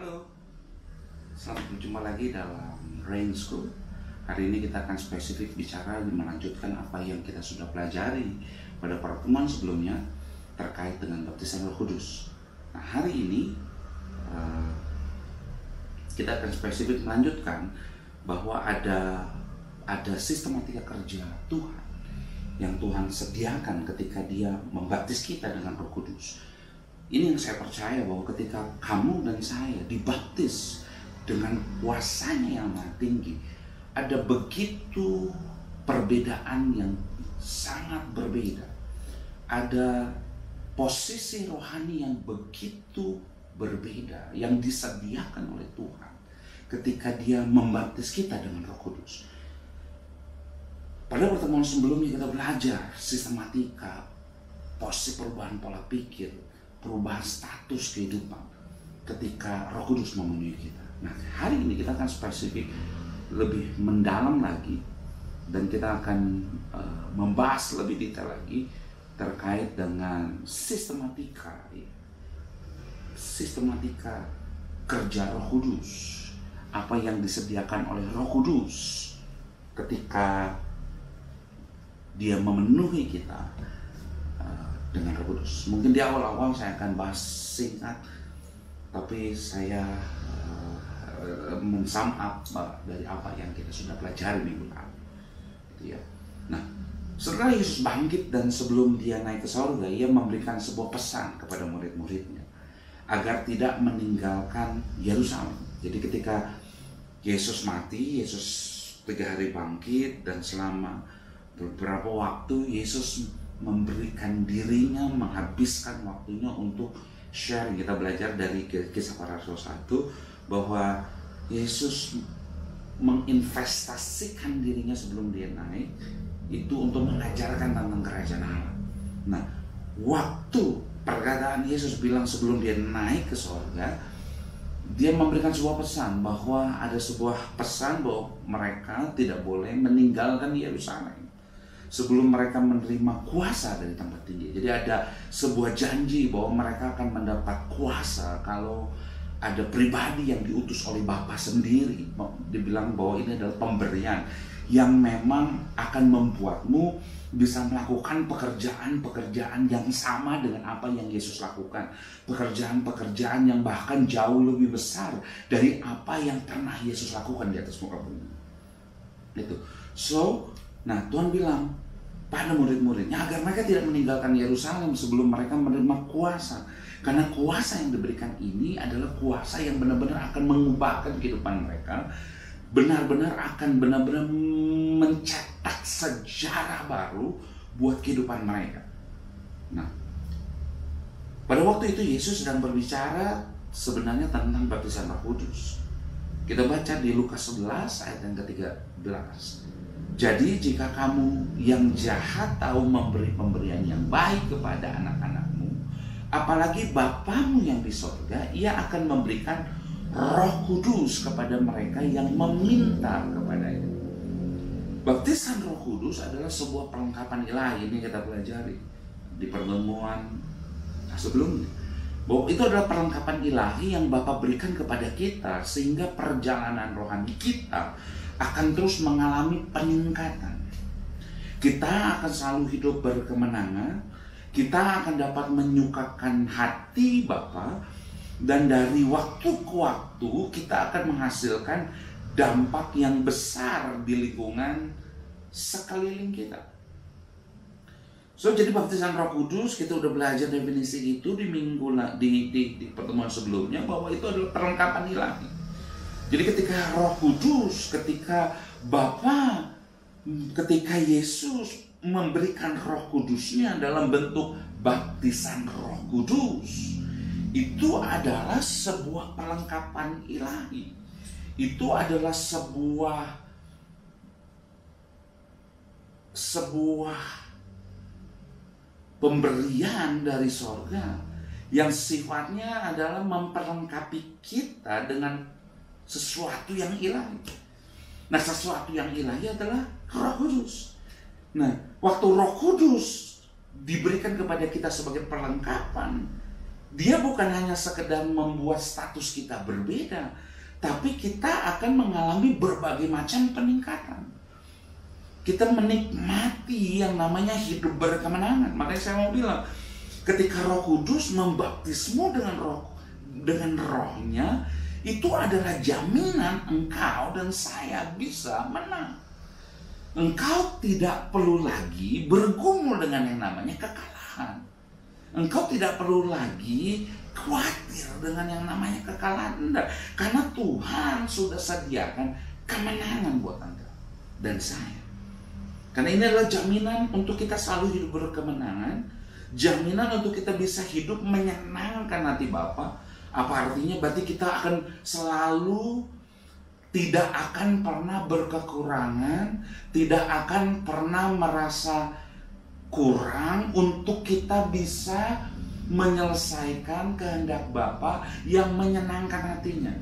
Halo, selamat berjumpa lagi dalam Rain School. Hari ini kita akan spesifik bicara melanjutkan apa yang kita sudah pelajari pada pertemuan sebelumnya terkait dengan baptisan Roh Kudus. Nah, hari ini kita akan spesifik melanjutkan bahwa ada sistematika kerja Tuhan yang Tuhan sediakan ketika Dia membaptis kita dengan Roh Kudus. Ini yang saya percaya bahwa ketika kamu dan saya dibaptis dengan kuasanya yang maha tinggi, ada begitu perbedaan yang sangat berbeda. Ada posisi rohani yang begitu berbeda yang disediakan oleh Tuhan ketika Dia membaptis kita dengan Roh Kudus. Pada pertemuan sebelumnya kita belajar sistematika, posisi perubahan pola pikir, perubahan status kehidupan ketika Roh Kudus memenuhi kita. Nah, hari ini kita akan spesifik lebih mendalam lagi dan kita akan membahas lebih detail lagi terkait dengan sistematika kerja Roh Kudus, apa yang disediakan oleh Roh Kudus ketika Dia memenuhi kita dengan Roh Kudus. Mungkin di awal-awal saya akan bahas singkat, tapi saya men-sum up dari apa yang kita sudah pelajari minggu lalu, gitu ya. Nah, setelah Yesus bangkit dan sebelum Dia naik ke surga, Ia memberikan sebuah pesan kepada murid-muridnya agar tidak meninggalkan Yerusalem. Jadi ketika Yesus mati, Yesus 3 hari bangkit, dan selama beberapa waktu Yesus memberikan dirinya, menghabiskan waktunya untuk sharing. Kita belajar dari Kisah Para Rasul 1 bahwa Yesus menginvestasikan dirinya sebelum Dia naik itu untuk mengajarkan tentang kerajaan Allah. Nah, waktu perkataan Yesus bilang sebelum Dia naik ke surga, Dia memberikan sebuah pesan bahwa ada sebuah pesan bahwa mereka tidak boleh meninggalkan Yerusalem sebelum mereka menerima kuasa dari tempat tinggi. Jadi ada sebuah janji bahwa mereka akan mendapat kuasa kalau ada pribadi yang diutus oleh Bapa sendiri. Dibilang bahwa ini adalah pemberian yang memang akan membuatmu bisa melakukan pekerjaan-pekerjaan yang sama dengan apa yang Yesus lakukan. Pekerjaan-pekerjaan yang bahkan jauh lebih besar dari apa yang pernah Yesus lakukan di atas muka bumi. Itu. Nah, Tuhan bilang pada murid-muridnya agar mereka tidak meninggalkan Yerusalem sebelum mereka menerima kuasa. Karena kuasa yang diberikan ini adalah kuasa yang benar-benar akan mengubahkan kehidupan mereka. Benar-benar akan benar-benar mencetak sejarah baru buat kehidupan mereka. Nah, pada waktu itu Yesus sedang berbicara sebenarnya tentang baptisan Roh Kudus. Kita baca di Lukas 11 ayat yang ke-13. Jadi jika kamu yang jahat tahu memberi pemberian yang baik kepada anak-anakmu, apalagi Bapamu yang di surga, Ia akan memberikan Roh Kudus kepada mereka yang meminta kepadanya. Baptisan Roh Kudus adalah sebuah perlengkapan ilahi. Ini kita pelajari di pertemuan sebelumnya, bahwa itu adalah perlengkapan ilahi yang Bapa berikan kepada kita sehingga perjalanan rohani kita akan terus mengalami peningkatan. Kita akan selalu hidup berkemenangan, kita akan dapat menyukakan hati Bapa, dan dari waktu ke waktu kita akan menghasilkan dampak yang besar di lingkungan sekeliling kita. Jadi baptisan Roh Kudus, kita udah belajar definisi itu di pertemuan sebelumnya, bahwa itu adalah perlengkapan ilahi. Jadi ketika Roh Kudus, ketika Yesus memberikan Roh Kudusnya dalam bentuk baptisan Roh Kudus, itu adalah sebuah perlengkapan ilahi. Itu adalah sebuah pemberian dari sorga yang sifatnya adalah memperlengkapi kita dengan sesuatu yang ilahi. Nah, sesuatu yang ilahi adalah Roh Kudus. Nah, waktu Roh Kudus diberikan kepada kita sebagai perlengkapan, Dia bukan hanya sekedar membuat status kita berbeda, tapi kita akan mengalami berbagai macam peningkatan. Kita menikmati yang namanya hidup berkemenangan. Makanya saya mau bilang, ketika Roh Kudus membaptismu dengan rohnya, itu adalah jaminan engkau dan saya bisa menang. Engkau tidak perlu lagi bergumul dengan yang namanya kekalahan. Engkau tidak perlu lagi khawatir dengan yang namanya kekalahan. Enggak. Karena Tuhan sudah sediakan kemenangan buat engkau dan saya. Karena ini adalah jaminan untuk kita selalu hidup berkemenangan. Jaminan untuk kita bisa hidup menyenangkan hati Bapa. Apa artinya? Berarti kita akan selalu tidak akan pernah berkekurangan, tidak akan pernah merasa kurang untuk kita bisa menyelesaikan kehendak Bapa yang menyenangkan hatinya.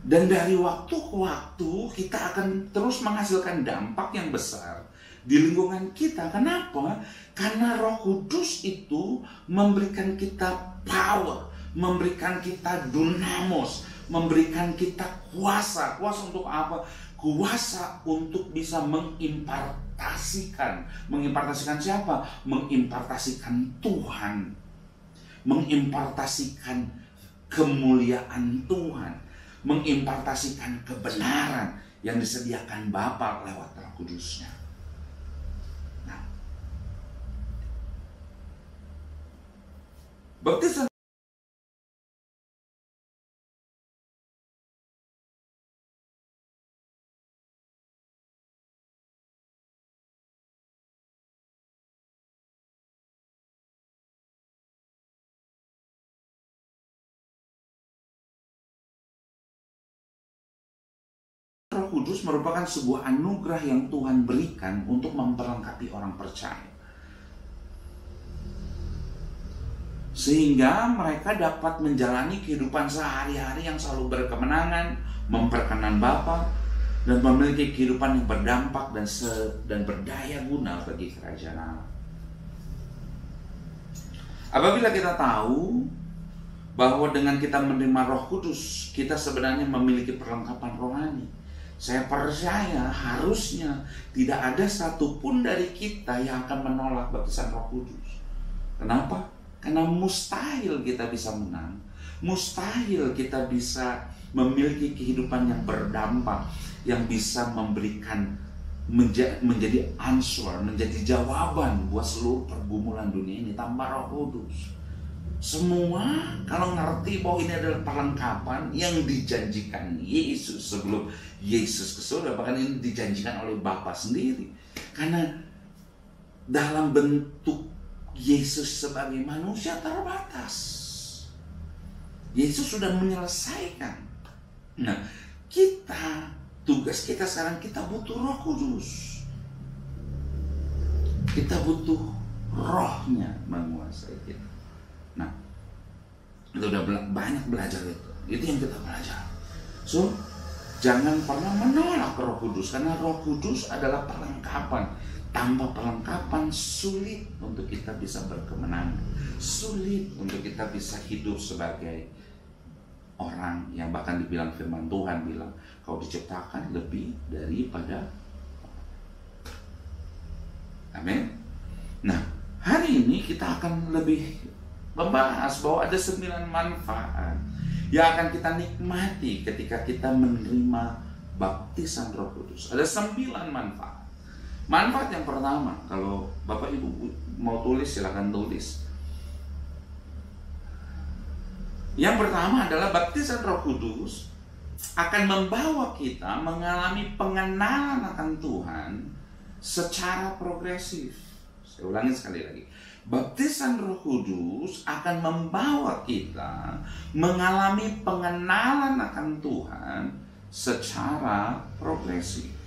Dan dari waktu ke waktu kita akan terus menghasilkan dampak yang besar di lingkungan kita. Kenapa? Karena Roh Kudus itu memberikan kita power, memberikan kita dunamos, memberikan kita kuasa. Kuasa untuk apa? Kuasa untuk bisa mengimpartasikan. Mengimpartasikan siapa? Mengimpartasikan Tuhan. Mengimpartasikan kemuliaan Tuhan. Mengimpartasikan kebenaran yang disediakan Bapa lewat Roh Kudusnya. Nah, baptisan Roh Kudus merupakan sebuah anugerah yang Tuhan berikan untuk memperlengkapi orang percaya. Sehingga mereka dapat menjalani kehidupan sehari-hari yang selalu berkemenangan, memperkenan Bapa, dan memiliki kehidupan yang berdampak dan berdaya guna bagi kerajaan Allah. Apabila kita tahu bahwa dengan kita menerima Roh Kudus, kita sebenarnya memiliki perlengkapan rohani. Saya percaya harusnya tidak ada satupun dari kita yang akan menolak baptisan Roh Kudus. Kenapa? Karena mustahil kita bisa menang. Mustahil kita bisa memiliki kehidupan yang berdampak, yang bisa memberikan menjadi answer, menjadi jawaban buat seluruh pergumulan dunia ini tanpa Roh Kudus. Semua kalau ngerti bahwa ini adalah perlengkapan yang dijanjikan Yesus sebelum Yesus ke surga, bahkan ini dijanjikan oleh Bapa sendiri. Karena dalam bentuk Yesus sebagai manusia terbatas, Yesus sudah menyelesaikan. Nah, tugas kita sekarang, kita butuh Roh Kudus. Kita butuh rohnya menguasai kita. Nah, kita udah banyak belajar itu. Itu yang kita belajar. So, jangan pernah menolak Roh Kudus, karena Roh Kudus adalah perlengkapan. Tanpa perlengkapan sulit untuk kita bisa berkemenangan. Sulit untuk kita bisa hidup sebagai orang yang bahkan dibilang firman Tuhan bilang, kau diciptakan lebih daripada. Amin. Nah, hari ini kita akan lebih membahas bahwa ada 9 manfaat yang akan kita nikmati ketika kita menerima baptisan Roh Kudus. Ada 9 manfaat. Manfaat yang pertama, kalau Bapak Ibu mau tulis silakan tulis. Yang pertama adalah baptisan Roh Kudus akan membawa kita mengalami pengenalan akan Tuhan secara progresif. Saya ulangi sekali lagi. Baptisan Roh Kudus akan membawa kita mengalami pengenalan akan Tuhan secara progresif.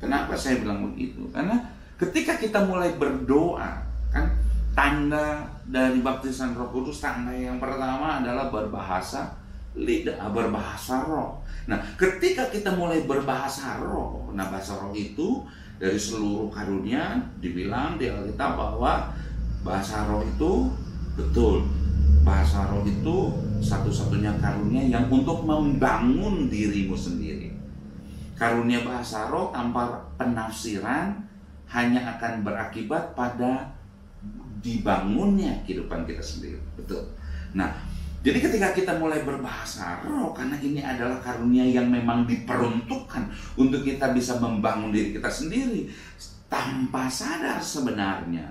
Kenapa saya bilang begitu? Karena ketika kita mulai berdoa, kan tanda dari baptisan Roh Kudus, tanda yang pertama adalah berbahasa lidah, berbahasa roh. Nah, ketika kita mulai berbahasa roh, nah bahasa roh itu dari seluruh karunia dibilang di Alkitab bahwa bahasa roh itu betul. Bahasa roh itu satu-satunya karunia yang untuk membangun dirimu sendiri. Karunia bahasa roh tanpa penafsiran hanya akan berakibat pada dibangunnya kehidupan kita sendiri. Betul. Nah, jadi ketika kita mulai berbahasa roh, karena ini adalah karunia yang memang diperuntukkan untuk kita bisa membangun diri kita sendiri, tanpa sadar sebenarnya,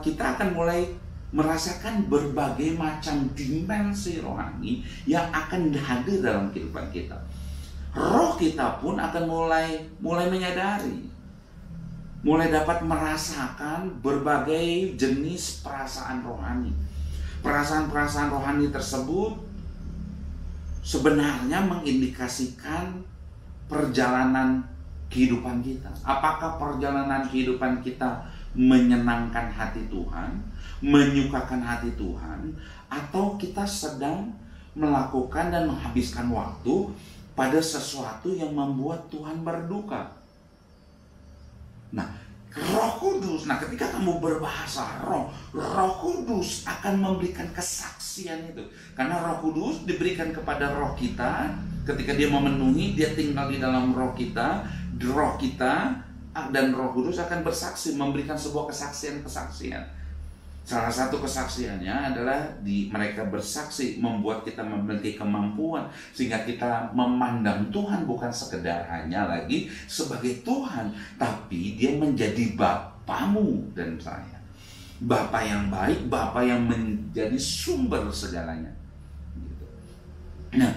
kita akan mulai merasakan berbagai macam dimensi rohani yang akan hadir dalam kehidupan kita. Roh kita pun akan mulai menyadari, mulai dapat merasakan berbagai jenis perasaan rohani. Perasaan-perasaan rohani tersebut sebenarnya mengindikasikan perjalanan kehidupan kita. Apakah perjalanan kehidupan kita menyenangkan hati Tuhan, menyukakan hati Tuhan, atau kita sedang melakukan dan menghabiskan waktu pada sesuatu yang membuat Tuhan berduka. Nah, Roh Kudus, ketika kamu berbahasa roh, Roh Kudus akan memberikan kesaksian itu. Karena Roh Kudus diberikan kepada roh kita, ketika dia memenuhi, dia tinggal di dalam roh kita, dan Roh Kudus akan bersaksi, memberikan sebuah kesaksian-kesaksian. Salah satu kesaksiannya adalah mereka bersaksi membuat kita memiliki kemampuan sehingga kita memandang Tuhan bukan sekedar hanya lagi sebagai Tuhan, tapi dia menjadi Bapamu dan saya. Bapa yang baik, Bapa yang menjadi sumber segalanya. Nah,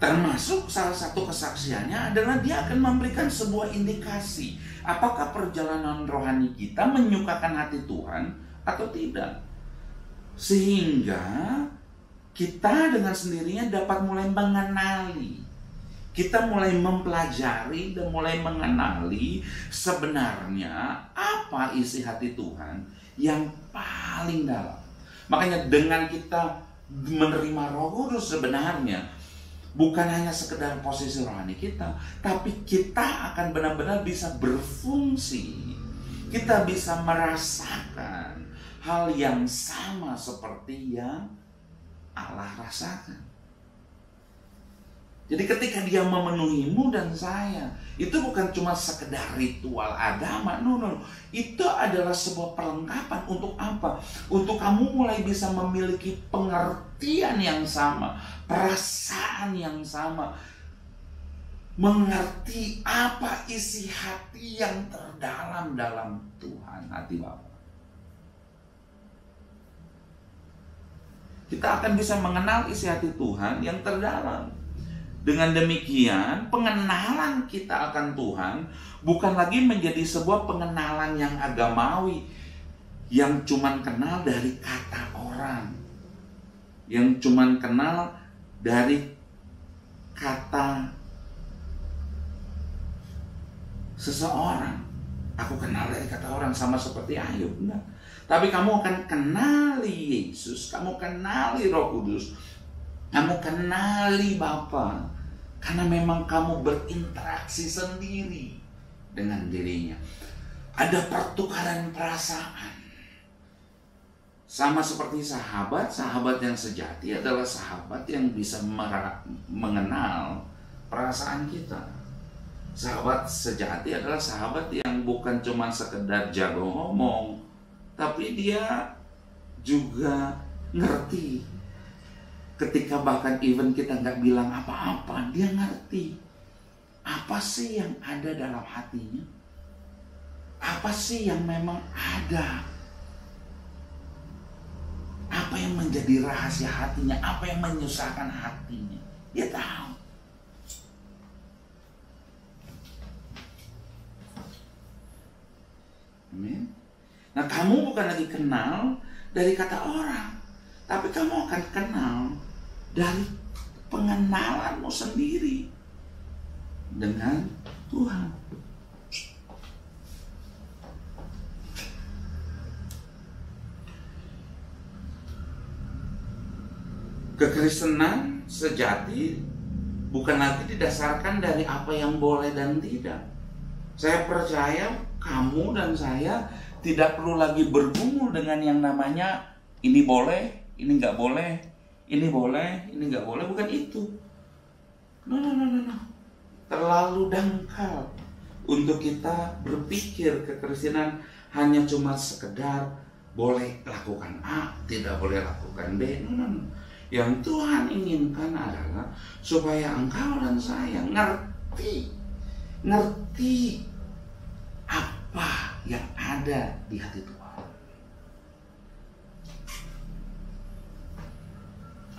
termasuk salah satu kesaksiannya adalah dia akan memberikan sebuah indikasi apakah perjalanan rohani kita menyukakan hati Tuhan atau tidak, sehingga kita dengan sendirinya dapat mulai mengenali, kita mulai mempelajari dan mulai mengenali sebenarnya apa isi hati Tuhan yang paling dalam. Makanya dengan kita menerima Roh Kudus sebenarnya bukan hanya sekedar posisi rohani kita, tapi kita akan benar-benar bisa berfungsi, kita bisa merasakan hal yang sama seperti yang Allah rasakan. Jadi ketika dia memenuhimu dan saya, itu bukan cuma sekedar ritual agama, no. Itu adalah sebuah perlengkapan untuk apa? Untuk kamu mulai bisa memiliki pengertian yang sama, perasaan yang sama, mengerti apa isi hati yang terdalam dalam Tuhan, hati Bapa. Kita akan bisa mengenal isi hati Tuhan yang terdalam. Dengan demikian, pengenalan kita akan Tuhan bukan lagi menjadi sebuah pengenalan yang agamawi, yang cuman kenal dari kata orang, yang cuman kenal dari kata seseorang. Aku kenal dari kata orang, sama seperti Ayub. Enggak. Tapi kamu akan kenali Yesus, kamu kenali Roh Kudus, kamu kenali Bapa, karena memang kamu berinteraksi sendiri dengan dirinya. Ada pertukaran perasaan. Sama seperti sahabat yang sejati adalah sahabat yang bisa mengenal perasaan kita. Sahabat sejati adalah sahabat yang bukan cuma sekedar jago ngomong, tapi dia juga ngerti. Ketika bahkan even kita nggak bilang apa-apa, dia ngerti apa sih yang ada dalam hatinya, apa sih yang memang ada, apa yang menjadi rahasia hatinya, apa yang menyusahkan hatinya. Dia tahu. Amin. Nah, kamu bukan lagi kenal dari kata orang, tapi kamu akan kenal dari pengenalanmu sendiri dengan Tuhan. Kekristenan sejati bukan lagi didasarkan dari apa yang boleh dan tidak, Saya percaya kamu dan saya tidak perlu lagi bergumul dengan yang namanya ini boleh, ini nggak boleh, ini boleh, ini nggak boleh. Bukan itu. No. Terlalu dangkal untuk kita berpikir kekristenan hanya cuma sekedar boleh lakukan A, tidak boleh lakukan B. No. Yang Tuhan inginkan adalah supaya engkau dan saya ngerti apa yang ada di hati Tuhan.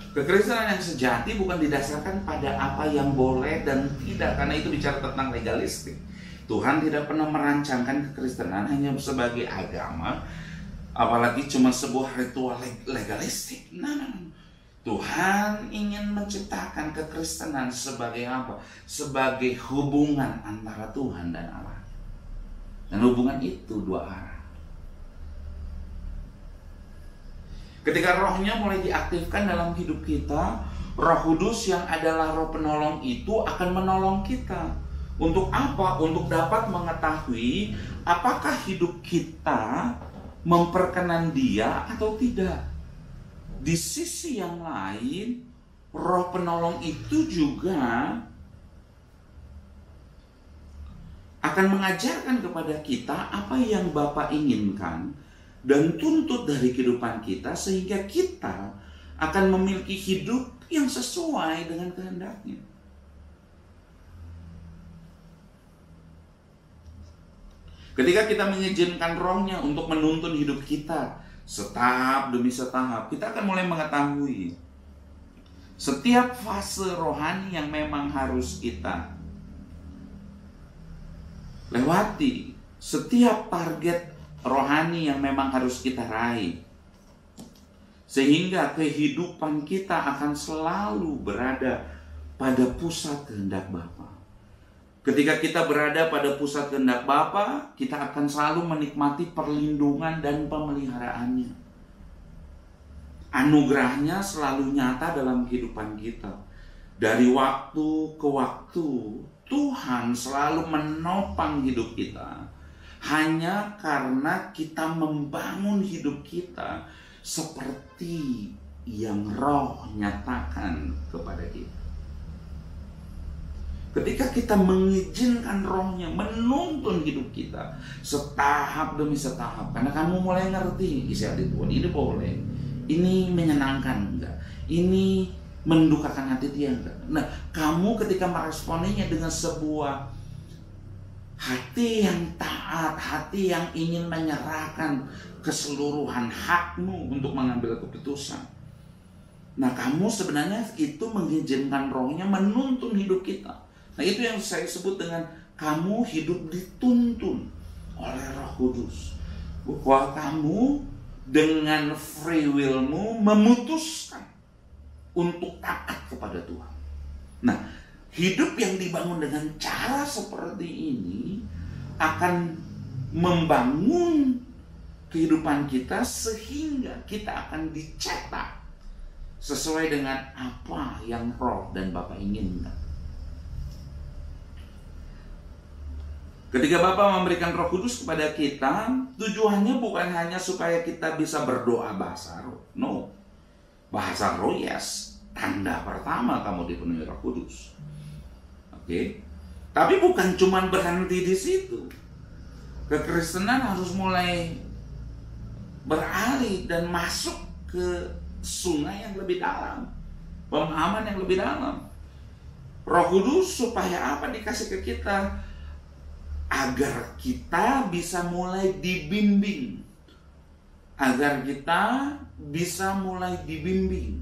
Kekristenan yang sejati bukan didasarkan pada apa yang boleh dan tidak, karena itu bicara tentang legalistik. Tuhan tidak pernah merancangkan kekristenan hanya sebagai agama, apalagi cuma sebuah ritual legalistik. Nah. Tuhan ingin menciptakan kekristenan sebagai apa? Sebagai hubungan antara Tuhan dan Allah. Dan hubungan itu dua arah. Ketika rohnya mulai diaktifkan dalam hidup kita, Roh Kudus yang adalah roh penolong itu akan menolong kita. Untuk apa? Untuk dapat mengetahui apakah hidup kita memperkenan Dia atau tidak. Di sisi yang lain, roh penolong itu juga akan mengajarkan kepada kita apa yang Bapa inginkan dan tuntut dari kehidupan kita, sehingga kita akan memiliki hidup yang sesuai dengan kehendaknya. Ketika kita mengizinkan rohnya untuk menuntun hidup kita setahap demi setahap, kita akan mulai mengetahui setiap fase rohani yang memang harus kita lewati, setiap target rohani yang memang harus kita raih, sehingga kehidupan kita akan selalu berada pada pusat kehendak Bapa. Ketika kita berada pada pusat kehendak Bapa, kita akan selalu menikmati perlindungan dan pemeliharaannya. Anugerahnya selalu nyata dalam kehidupan kita. Dari waktu ke waktu, Tuhan selalu menopang hidup kita. Hanya karena kita membangun hidup kita seperti yang Roh nyatakan kepada kita. Ketika kita mengizinkan rohnya menuntun hidup kita setahap demi setahap, karena kamu mulai ngerti isi hati Tuhan, ini boleh, ini menyenangkan enggak, ini mendukakan hati Dia enggak. Nah, kamu ketika meresponinya dengan sebuah hati yang taat, hati yang ingin menyerahkan keseluruhan hakmu untuk mengambil keputusan, nah kamu sebenarnya itu mengizinkan rohnya menuntun hidup kita. Nah, itu yang saya sebut dengan kamu hidup dituntun oleh Roh Kudus. Bahwa kamu dengan free willmu memutuskan untuk taat kepada Tuhan. Nah, hidup yang dibangun dengan cara seperti ini akan membangun kehidupan kita sehingga kita akan dicetak sesuai dengan apa yang Roh dan Bapa inginkan. Ketika Bapa memberikan Roh Kudus kepada kita, tujuannya bukan hanya supaya kita bisa berdoa bahasa roh. No. Bahasa roh, yes. Tanda pertama kamu dipenuhi Roh Kudus. Oke. Tapi bukan cuma berhenti di situ. Kekristenan harus mulai beralih dan masuk ke sungai yang lebih dalam. Pemahaman yang lebih dalam. Roh Kudus supaya apa dikasih ke kita? Agar kita bisa mulai dibimbing. Agar kita bisa mulai dibimbing.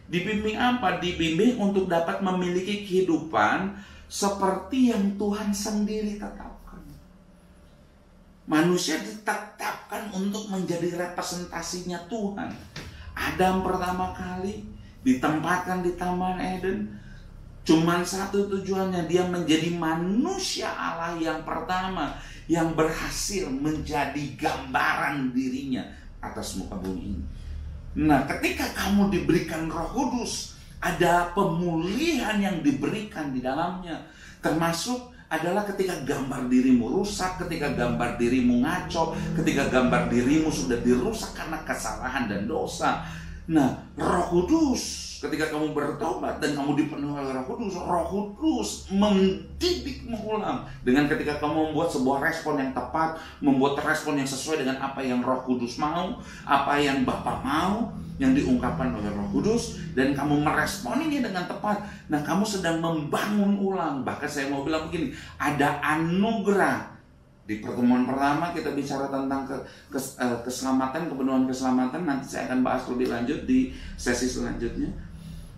Dibimbing apa? Dibimbing untuk dapat memiliki kehidupan seperti yang Tuhan sendiri tetapkan. Manusia ditetapkan untuk menjadi representasinya Tuhan. Adam pertama kali ditempatkan di Taman Eden. Cuman satu tujuannya, dia menjadi manusia Allah yang pertama yang berhasil menjadi gambaran dirinya atas muka bumi ini. Nah, ketika kamu diberikan Roh Kudus, ada pemulihan yang diberikan di dalamnya, termasuk adalah ketika gambar dirimu rusak, ketika gambar dirimu ngaco, ketika gambar dirimu sudah dirusak karena kesalahan dan dosa. Nah, Roh Kudus ketika kamu bertobat dan kamu dipenuhi oleh Roh Kudus mendidikmu ulang. Dengan ketika kamu membuat sebuah respon yang tepat, membuat respon yang sesuai dengan apa yang Roh Kudus mau, apa yang Bapa mau, yang diungkapkan oleh Roh Kudus, dan kamu meresponinya dengan tepat. Nah, kamu sedang membangun ulang. Bahkan saya mau bilang begini, ada anugerah. Di pertemuan pertama kita bicara tentang keselamatan, kepenuhan keselamatan. Nanti saya akan bahas lebih lanjut di sesi selanjutnya.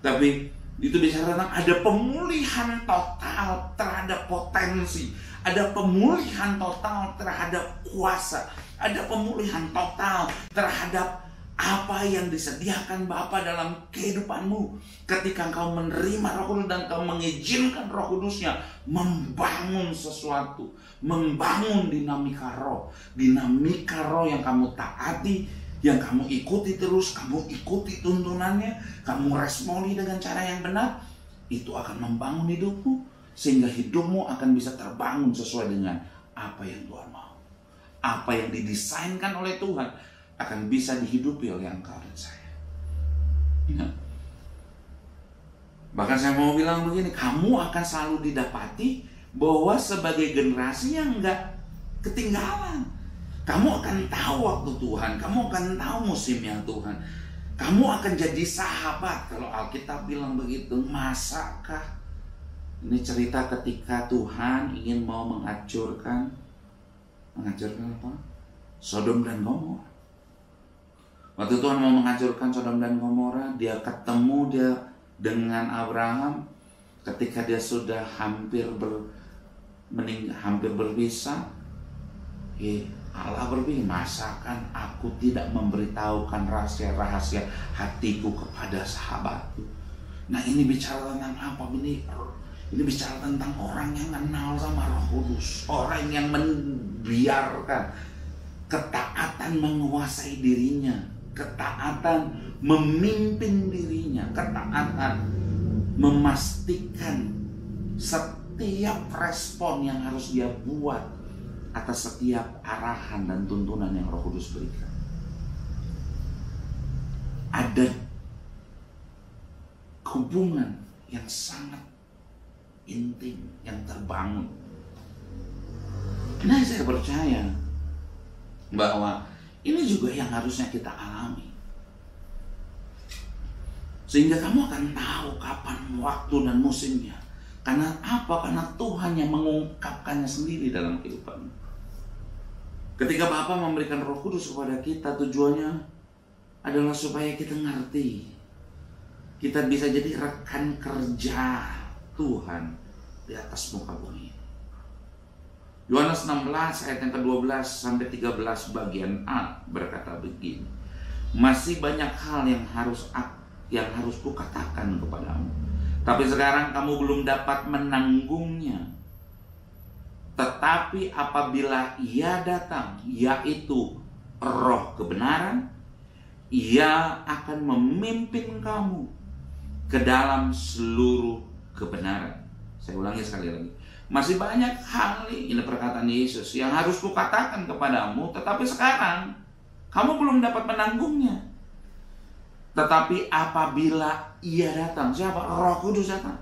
Tapi itu bicara tentang ada pemulihan total terhadap potensi, ada pemulihan total terhadap kuasa, ada pemulihan total terhadap apa yang disediakan Bapa dalam kehidupanmu. Ketika kau menerima Roh Kudus dan kau mengizinkan Roh Kudusnya membangun sesuatu, membangun dinamika roh yang kamu taati, yang kamu ikuti terus, kamu ikuti tuntunannya, kamu responi dengan cara yang benar, itu akan membangun hidupmu, sehingga hidupmu akan bisa terbangun sesuai dengan apa yang Tuhan mau. Apa yang didesainkan oleh Tuhan akan bisa dihidupi oleh engkau dan saya. Ya. Bahkan saya mau bilang begini, kamu akan selalu didapati bahwa sebagai generasi yang enggak ketinggalan. Kamu akan tahu waktu Tuhan, kamu akan tahu musimnya Tuhan. Kamu akan jadi sahabat. Kalau Alkitab bilang begitu, masakah? Ini cerita ketika Tuhan ingin mau menghancurkan apa? Sodom dan Gomora. Waktu Tuhan mau menghancurkan Sodom dan Gomora, dia ketemu dengan Abraham ketika dia sudah hampir berpisah. Allah berfirman, masakan aku tidak memberitahukan rahasia-rahasia hatiku kepada sahabatku. Nah, ini bicara tentang apa? Ini bicara tentang orang yang kenal sama Roh Kudus, orang yang membiarkan ketaatan menguasai dirinya, ketaatan memimpin dirinya, ketaatan memastikan setiap respon yang harus dia buat atas setiap arahan dan tuntunan yang Roh Kudus berikan. Ada hubungan yang sangat intim yang terbangun. Nah, saya percaya bahwa ini juga yang harusnya kita alami, sehingga kamu akan tahu kapan waktu dan musimnya. Karena apa? Karena Tuhan yang mengungkapkannya sendiri dalam kehidupanmu. Ketika Bapa memberikan Roh Kudus kepada kita, tujuannya adalah supaya kita ngerti, kita bisa jadi rekan kerja Tuhan di atas muka bumi. Yohanes 16 ayat yang ke-12 sampai 13 bagian A berkata begini, masih banyak hal yang harus kukatakan kepadamu, tapi sekarang kamu belum dapat menanggungnya. Tetapi apabila Ia datang, yaitu Roh kebenaran, Ia akan memimpin kamu ke dalam seluruh kebenaran. Saya ulangi sekali lagi. Masih banyak hal, ini perkataan Yesus, yang harus kukatakan kepadamu, tetapi sekarang kamu belum dapat menanggungnya. Tetapi apabila Ia datang, siapa? Roh Kudus datang,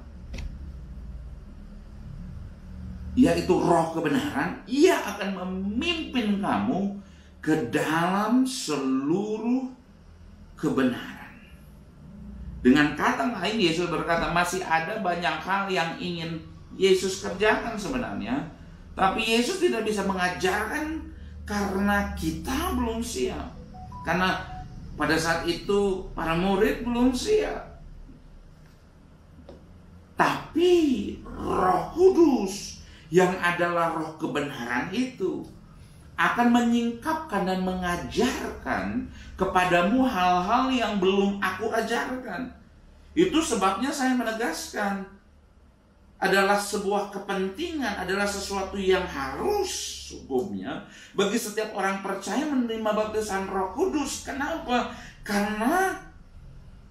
yaitu Roh kebenaran, Ia akan memimpin kamu ke dalam seluruh kebenaran. Dengan kata lain, Yesus berkata, masih ada banyak hal yang ingin Yesus kerjakan sebenarnya, tapi Yesus tidak bisa mengajarkan karena kita belum siap. Karena pada saat itu para murid belum siap. Tapi Roh Kudus yang adalah Roh kebenaran itu akan menyingkapkan dan mengajarkan kepadamu hal-hal yang belum aku ajarkan. Itu sebabnya saya menegaskan, adalah sebuah kepentingan, adalah sesuatu yang harus hukumnya bagi setiap orang percaya menerima baptisan Roh Kudus. Kenapa? Karena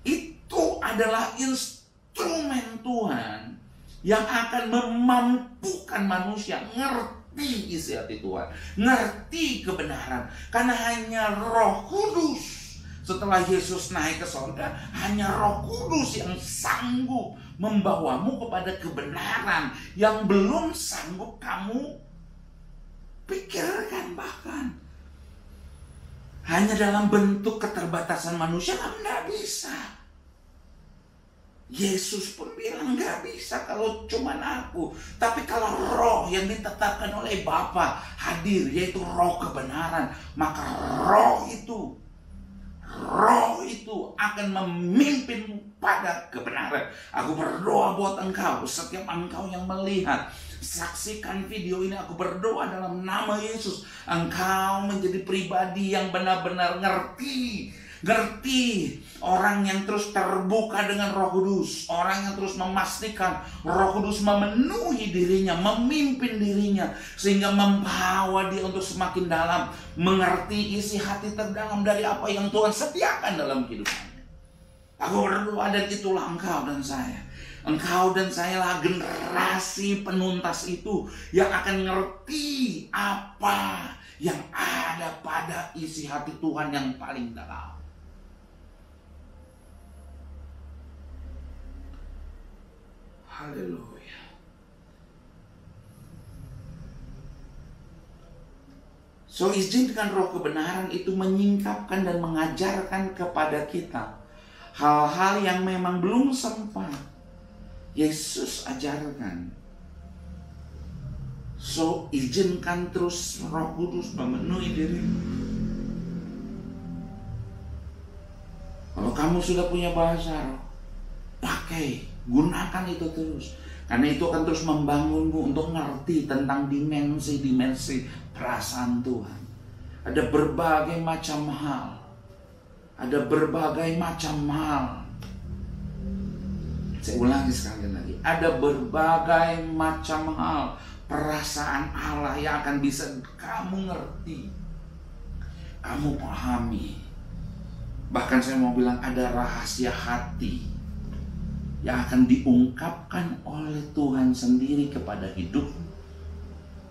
itu adalah instrumen Tuhan yang akan memampukan manusia ngerti isi hati Tuhan, ngerti kebenaran. Karena hanya Roh Kudus, setelah Yesus naik ke surga, hanya Roh Kudus yang sanggup membawamu kepada kebenaran yang belum sanggup kamu pikirkan. Bahkan hanya dalam bentuk keterbatasan manusia kamu tidak bisa. Yesus pun bilang nggak bisa kalau cuman aku. Tapi kalau roh yang ditetapkan oleh Bapa hadir, yaitu roh kebenaran, maka roh itu akan memimpinmu pada kebenaran. Aku berdoa buat engkau, setiap engkau yang melihat, saksikan video ini, aku berdoa dalam nama Yesus, engkau menjadi pribadi yang benar-benar ngerti, orang yang terus terbuka dengan Roh Kudus, orang yang terus memastikan Roh Kudus memenuhi dirinya, memimpin dirinya, sehingga membawa dia untuk semakin dalam mengerti isi hati terdalam dari apa yang Tuhan sediakan dalam kehidupannya. Aku berdoa, dan itulah engkau dan saya. Engkau dan saya lah generasi penuntas itu yang akan ngerti apa yang ada pada isi hati Tuhan yang paling dalam. Haleluya. So, izinkan roh kebenaran itu menyingkapkan dan mengajarkan kepada kita hal-hal yang memang belum sempat Yesus ajarkan. So, izinkan terus Roh Kudus memenuhi dirimu. Kalau kamu sudah punya bahasa roh, pakai, gunakan itu terus. Karena itu akan terus membangunmu untuk ngerti tentang dimensi-dimensi perasaan Tuhan. Ada berbagai macam hal. Saya ulangi sekali lagi. Ada berbagai macam hal perasaan Allah yang akan bisa kamu ngerti, kamu pahami. Bahkan saya mau bilang ada rahasia hati yang akan diungkapkan oleh Tuhan sendiri kepada hidup.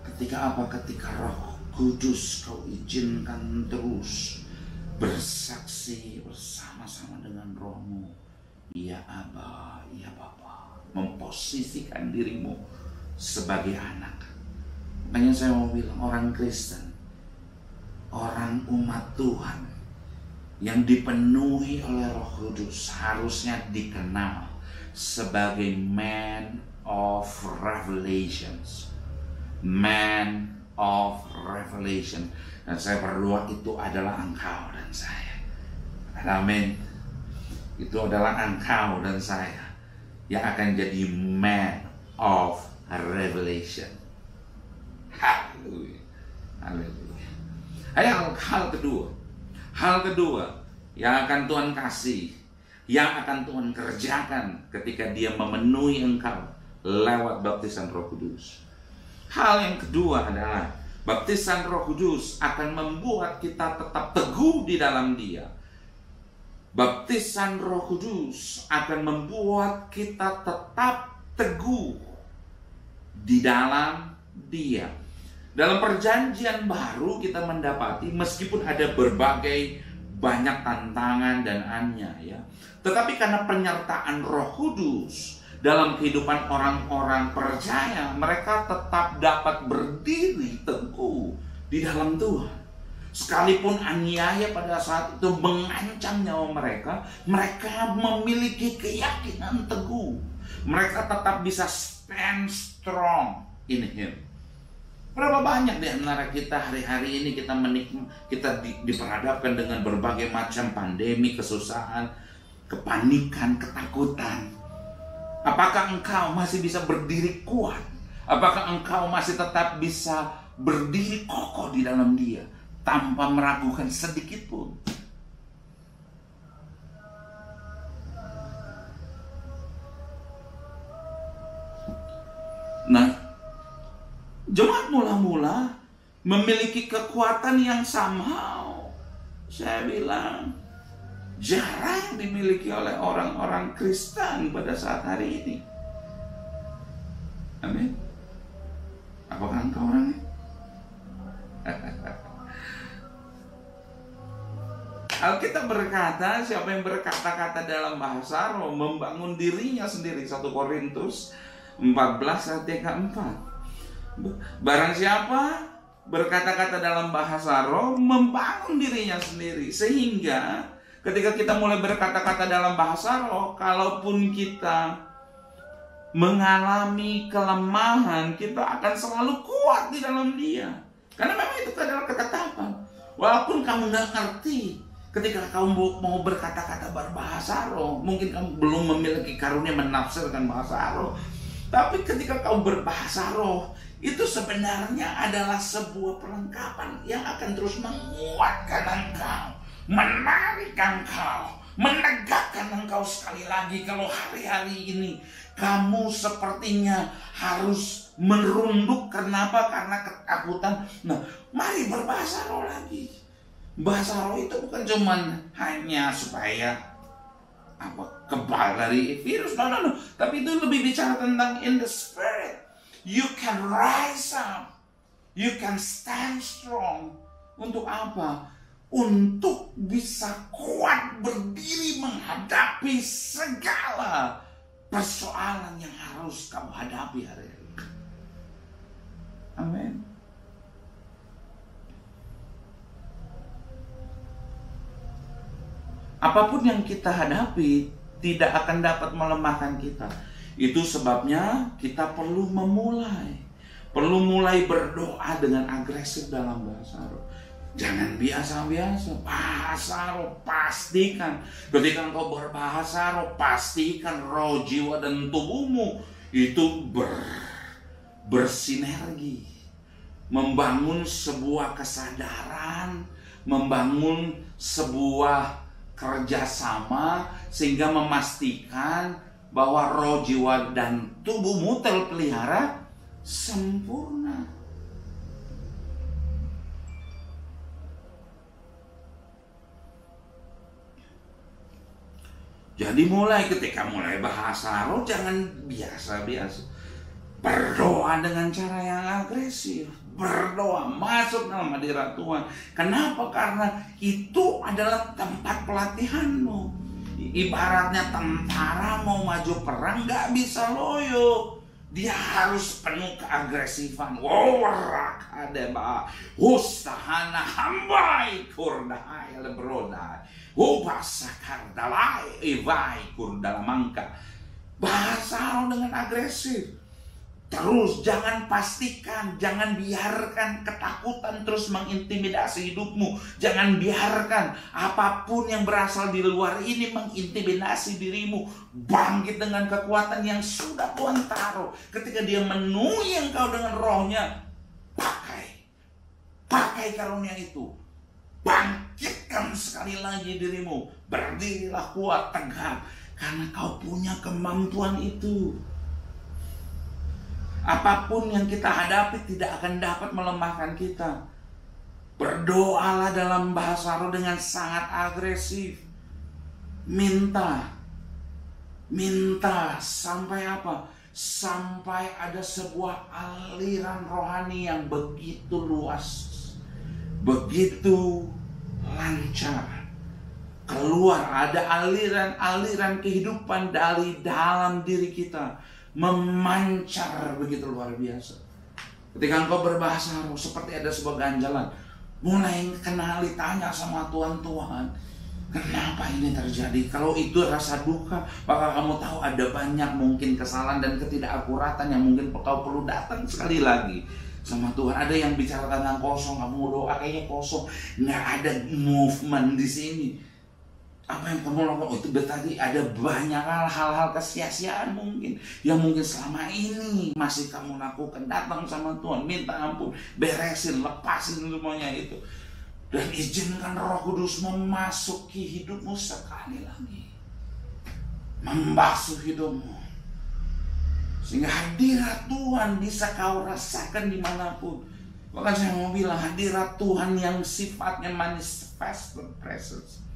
Ketika apa? Ketika Roh Kudus kau izinkan terus bersaksi bersama-sama dengan rohmu. Ya Aba, ya Bapa. Memposisikan dirimu sebagai anak. Makanya saya mau bilang, orang Kristen, orang umat Tuhan yang dipenuhi oleh Roh Kudus harusnya dikenal sebagai man of revelations. Man of revelation. Dan saya berdoa itu adalah engkau dan saya. Amin. Itu adalah engkau dan saya yang akan jadi man of revelation. Haleluya. Haleluya. Hal kedua yang akan Tuhan kasih, yang akan Tuhan kerjakan ketika Dia memenuhi engkau lewat baptisan Roh Kudus. Hal yang kedua adalah baptisan Roh Kudus akan membuat kita tetap teguh di dalam Dia. Baptisan Roh Kudus akan membuat kita tetap teguh di dalam Dia. Dalam perjanjian baru kita mendapati meskipun ada berbagai banyak tantangan dan aniaya, tetapi karena penyertaan Roh Kudus dalam kehidupan orang-orang percaya, mereka tetap dapat berdiri teguh di dalam Tuhan. Sekalipun aniaya pada saat itu mengancam nyawa mereka, mereka memiliki keyakinan teguh. Mereka tetap bisa stand strong in Him. Berapa banyak di antara kita hari-hari ini kita diperhadapkan dengan berbagai macam pandemi, kesusahan, kepanikan, ketakutan. Apakah engkau masih bisa berdiri kuat? Apakah engkau masih tetap bisa berdiri kokoh di dalam Dia tanpa meragukan sedikit pun? Nah, jemaat mula-mula memiliki kekuatan yang somehow, saya bilang, jarang dimiliki oleh orang-orang Kristen pada saat hari ini. Amin. Apakah engkau orangnya? Alkitab berkata, siapa yang berkata-kata dalam bahasa roh membangun dirinya sendiri. 1 Korintus 14 ayat 4. Barang siapa berkata-kata dalam bahasa roh membangun dirinya sendiri. Sehingga ketika kita mulai berkata-kata dalam bahasa roh, kalaupun kita mengalami kelemahan, kita akan selalu kuat di dalam Dia. Karena memang itu adalah ketetapan. Walaupun kamu nggak ngerti, ketika kamu mau berkata-kata berbahasa roh, mungkin kamu belum memiliki karunia menafsirkan bahasa roh. Tapi ketika kamu berbahasa roh, itu sebenarnya adalah sebuah perlengkapan yang akan terus menguatkan engkau, menarik engkau, menegakkan engkau sekali lagi. Kalau hari-hari ini kamu sepertinya harus merunduk, kenapa? Karena ketakutan. Nah, mari berbahasa roh lagi. Bahasa roh itu bukan cuman hanya supaya kebal dari virus, no. Tapi itu lebih bicara tentang in the spirit. You can rise up, you can stand strong. Untuk apa? Untuk bisa kuat berdiri menghadapi segala persoalan yang harus kamu hadapi hari ini. Amin. Apapun yang kita hadapi tidak akan dapat melemahkan kita. Itu sebabnya kita perlu mulai berdoa dengan agresif dalam bahasa roh. Jangan biasa-biasa. Bahasa roh pastikan. Ketika engkau berbahasa roh, pastikan roh, jiwa, dan tubuhmu itu bersinergi. Membangun sebuah kesadaran, membangun sebuah kerjasama, sehingga memastikan bahwa roh, jiwa, dan tubuhmu terpelihara sempurna. Jadi ketika mulai bahasa roh, jangan biasa-biasa. Berdoa dengan cara yang agresif. Berdoa, masuk dalam hadirat Tuhan. Kenapa? Karena itu adalah tempat pelatihanmu. Ibaratnya tentara mau maju perang gak bisa loyo. Dia harus penuh keagresifan. Warak adeba, hustahana hambai kurdahai lebrodai, hubasakar dalai evai kurdalamangka. Bahasa dengan agresif. Terus jangan biarkan ketakutan terus mengintimidasi hidupmu. Jangan biarkan apapun yang berasal di luar ini mengintimidasi dirimu. Bangkit dengan kekuatan yang sudah Tuhan taruh. Ketika Dia memenuhi engkau dengan rohnya, pakai karunia itu. Bangkitkan sekali lagi dirimu. Berdirilah kuat, tegak, karena kau punya kemampuan itu. Apapun yang kita hadapi tidak akan dapat melemahkan kita. Berdoalah dalam bahasa roh dengan sangat agresif. Minta sampai apa? Sampai ada sebuah aliran rohani yang begitu luas, begitu lancar. Keluar ada aliran kehidupan dari dalam diri kita, memancar begitu luar biasa. Ketika engkau berbahasa roh, seperti ada sebuah ganjalan. Mulai kenali, tanya sama Tuhan, kenapa ini terjadi? Kalau itu rasa duka, maka kamu tahu ada banyak mungkin kesalahan dan ketidakakuratan yang mungkin kau perlu datang sekali lagi sama Tuhan. Ada yang bicara tentang kosong, kamu doa kayaknya kosong, nggak ada movement di sini. Apa yang kamu lakukan? Itu berarti ada banyak hal-hal kesia-siaan mungkin yang mungkin selama ini masih kamu lakukan. Datang sama Tuhan, minta ampun, beresin, lepasin semuanya itu, dan izinkan Roh Kudus memasuki hidupmu sekali lagi, membasuh hidupmu, sehingga hadirat Tuhan bisa kau rasakan dimanapun. Bahkan saya mau bilang, hadirat Tuhan yang sifatnya manifest presence,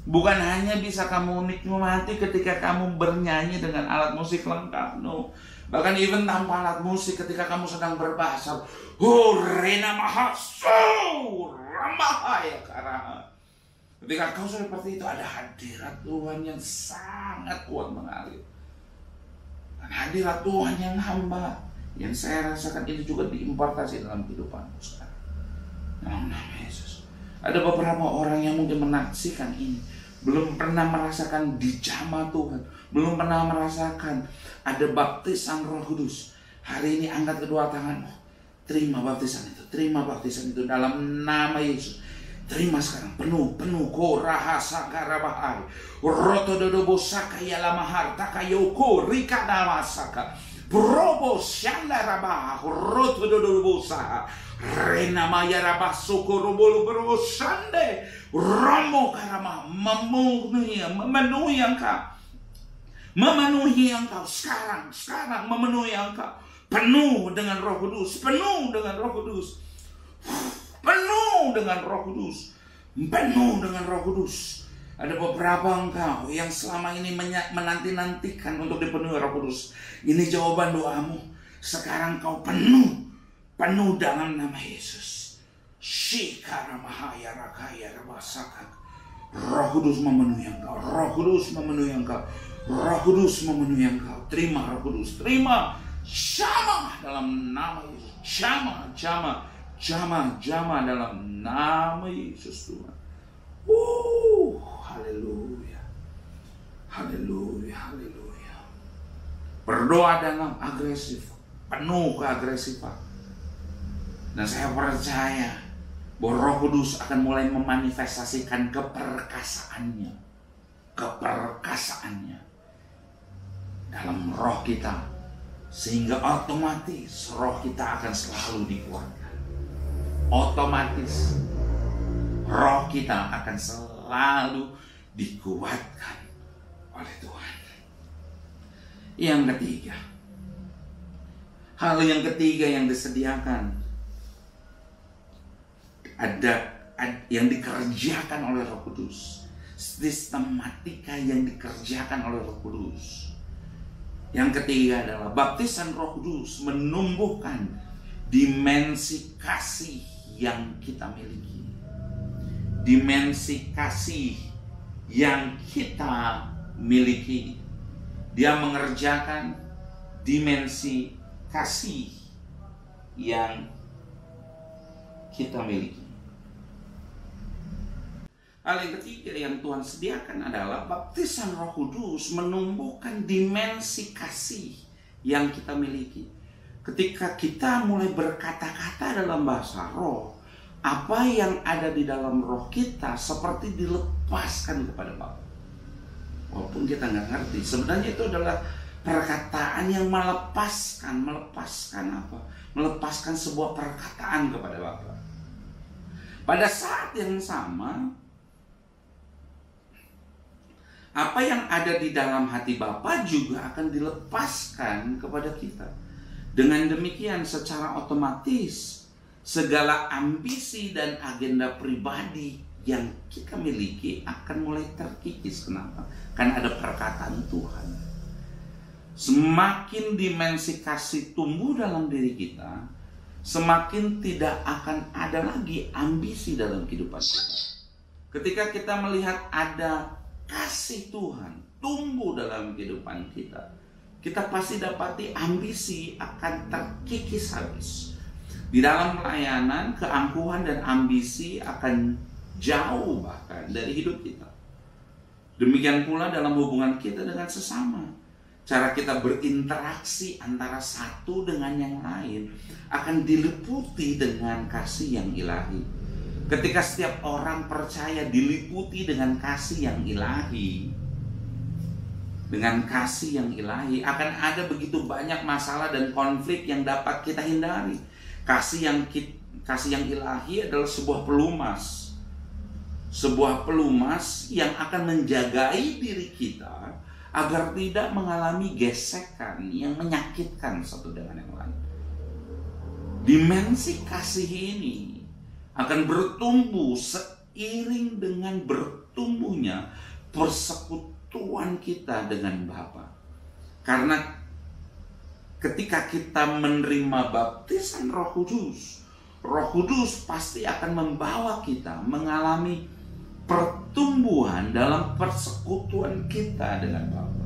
Bukan hanya bisa kamu nikmati ketika kamu bernyanyi dengan alat musik lengkap, no. Bahkan even tanpa alat musik, ketika kamu sedang berbahasa, Rena Mahasu Ramahaya Karaha. Ketika kau seperti itu, ada hadirat Tuhan yang sangat kuat mengalir. Dan hadirat Tuhan yang hamba, yang saya rasakan itu juga diimpartasi dalam kehidupanmu sekarang. Dalam nama Yesus. Ada beberapa orang yang mungkin menaksikan ini, belum pernah merasakan dijamah Tuhan, belum pernah merasakan ada baptisan Roh Kudus. Hari ini angkat kedua tanganmu, terima baptisan itu dalam nama Yesus. Terima sekarang penuh korahasa karabahai roto dodobo saka yalamahar takayoko rika namasaka brobo shanda rabah roto dodobo saka rena maya rabah sokorobolo brobo shande romo karama memenuhi engkau sekarang memenuhi engkau penuh dengan Roh Kudus, penuh dengan Roh Kudus. Ada beberapa engkau yang selama ini menanti-nantikan untuk dipenuhi Roh Kudus. Ini jawaban doamu. Sekarang kau penuh dalam nama Yesus. Shikara mahaya rakaya rabasaka. Roh Kudus memenuhi engkau. Terima Roh Kudus, terima. Jama dalam nama Yesus. Jama dalam nama Yesus Tuhan. Haleluya. Berdoa dalam agresif, penuh keagresifan. Dan saya percaya bahwa Roh Kudus akan mulai memanifestasikan keperkasaannya dalam roh kita, sehingga otomatis roh kita akan selalu dikuatkan. Otomatis roh kita akan selalu dikuatkan oleh Tuhan. Hal yang ketiga yang disediakan, ada yang dikerjakan oleh Roh Kudus, sistematika yang dikerjakan oleh Roh Kudus. Yang ketiga adalah baptisan Roh Kudus menumbuhkan dimensi kasih yang kita miliki. Dia mengerjakan dimensi kasih yang kita miliki. Hal yang ketiga yang Tuhan sediakan adalah baptisan Roh Kudus menumbuhkan dimensi kasih yang kita miliki. Ketika kita mulai berkata-kata dalam bahasa roh, apa yang ada di dalam roh kita seperti dilepaskan kepada Bapa. Walaupun kita nggak ngerti, sebenarnya itu adalah perkataan yang melepaskan apa? Melepaskan sebuah perkataan kepada Bapa. Pada saat yang sama, apa yang ada di dalam hati Bapa juga akan dilepaskan kepada kita. Dengan demikian secara otomatis segala ambisi dan agenda pribadi yang kita miliki akan mulai terkikis. Kenapa? Karena ada perkataan Tuhan. Semakin dimensi kasih tumbuh dalam diri kita, semakin tidak akan ada lagi ambisi dalam kehidupan kita. Ketika kita melihat ada kasih Tuhan tumbuh dalam kehidupan kita, kita pasti dapati ambisi akan terkikis habis. Di dalam pelayanan, keangkuhan dan ambisi akan jauh bahkan dari hidup kita. Demikian pula dalam hubungan kita dengan sesama. Cara kita berinteraksi antara satu dengan yang lain akan diliputi dengan kasih yang ilahi. Ketika setiap orang percaya diliputi dengan kasih yang ilahi, akan ada begitu banyak masalah dan konflik yang dapat kita hindari. Kasih yang ilahi adalah sebuah pelumas yang akan menjagai diri kita agar tidak mengalami gesekan yang menyakitkan satu dengan yang lain. Dimensi kasih ini akan bertumbuh seiring dengan bertumbuhnya persekutuan kita dengan Bapa. Karena ketika kita menerima baptisan Roh Kudus pasti akan membawa kita mengalami pertumbuhan dalam persekutuan kita dengan Bapa.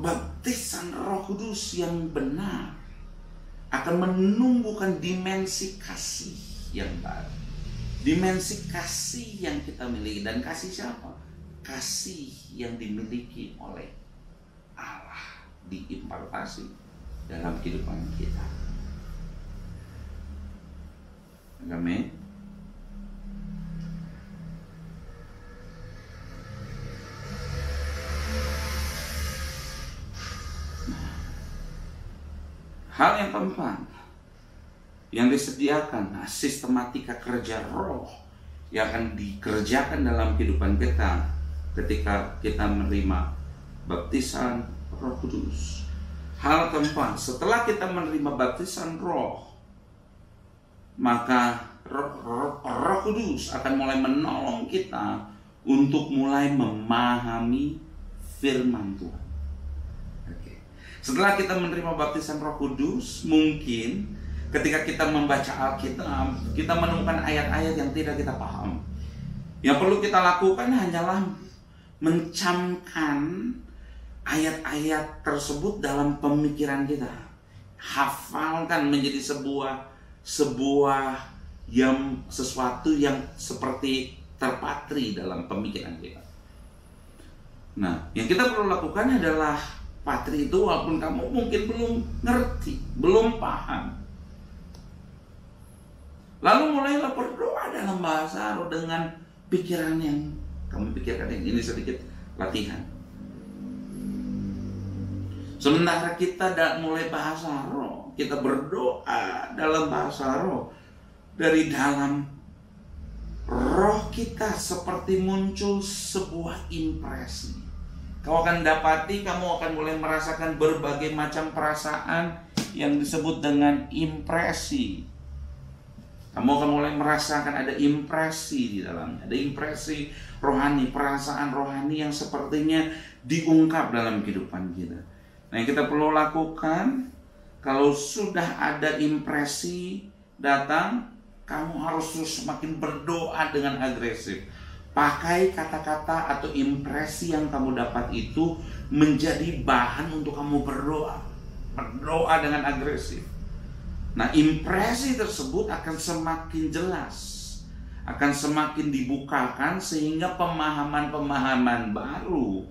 Baptisan Roh Kudus yang benar akan menumbuhkan dimensi kasih yang baru. Dimensi kasih yang kita miliki. Dan kasih siapa? Kasih yang dimiliki oleh Allah, diimpartasi dalam kehidupan kita. Amin. Hal yang keempat yang disediakan, sistematika kerja roh yang akan dikerjakan dalam kehidupan kita ketika kita menerima baptisan Roh Kudus. Hal keempat, setelah kita menerima baptisan roh, maka Roh Kudus akan mulai menolong kita untuk mulai memahami firman Tuhan. Setelah kita menerima baptisan Roh Kudus, mungkin ketika kita membaca Alkitab, kita menemukan ayat-ayat yang tidak kita paham. Yang perlu kita lakukan hanyalah mencamkan ayat-ayat tersebut dalam pemikiran kita. Hafalkan menjadi sesuatu yang seperti terpatri dalam pemikiran kita. Nah, yang kita perlu lakukan adalah patri itu walaupun kamu mungkin belum ngerti, belum paham. Lalu mulailah berdoa dalam bahasa roh dengan pikiran yang kamu pikirkan. Ini sedikit latihan. Sementara kita mulai bahasa roh, kita berdoa dalam bahasa roh, dari dalam roh kita seperti muncul sebuah impresi. Kau akan dapati, kamu akan mulai merasakan berbagai macam perasaan yang disebut dengan impresi. Kamu akan mulai merasakan ada impresi di dalamnya. Ada impresi rohani, perasaan rohani yang sepertinya diungkap dalam kehidupan kita. Nah, yang kita perlu lakukan, kalau sudah ada impresi datang, kamu harus terus semakin berdoa dengan agresif. Pakai kata-kata atau impresi yang kamu dapat itu menjadi bahan untuk kamu berdoa. Berdoa dengan agresif. Nah, impresi tersebut akan semakin jelas, akan semakin dibukakan sehingga pemahaman-pemahaman baru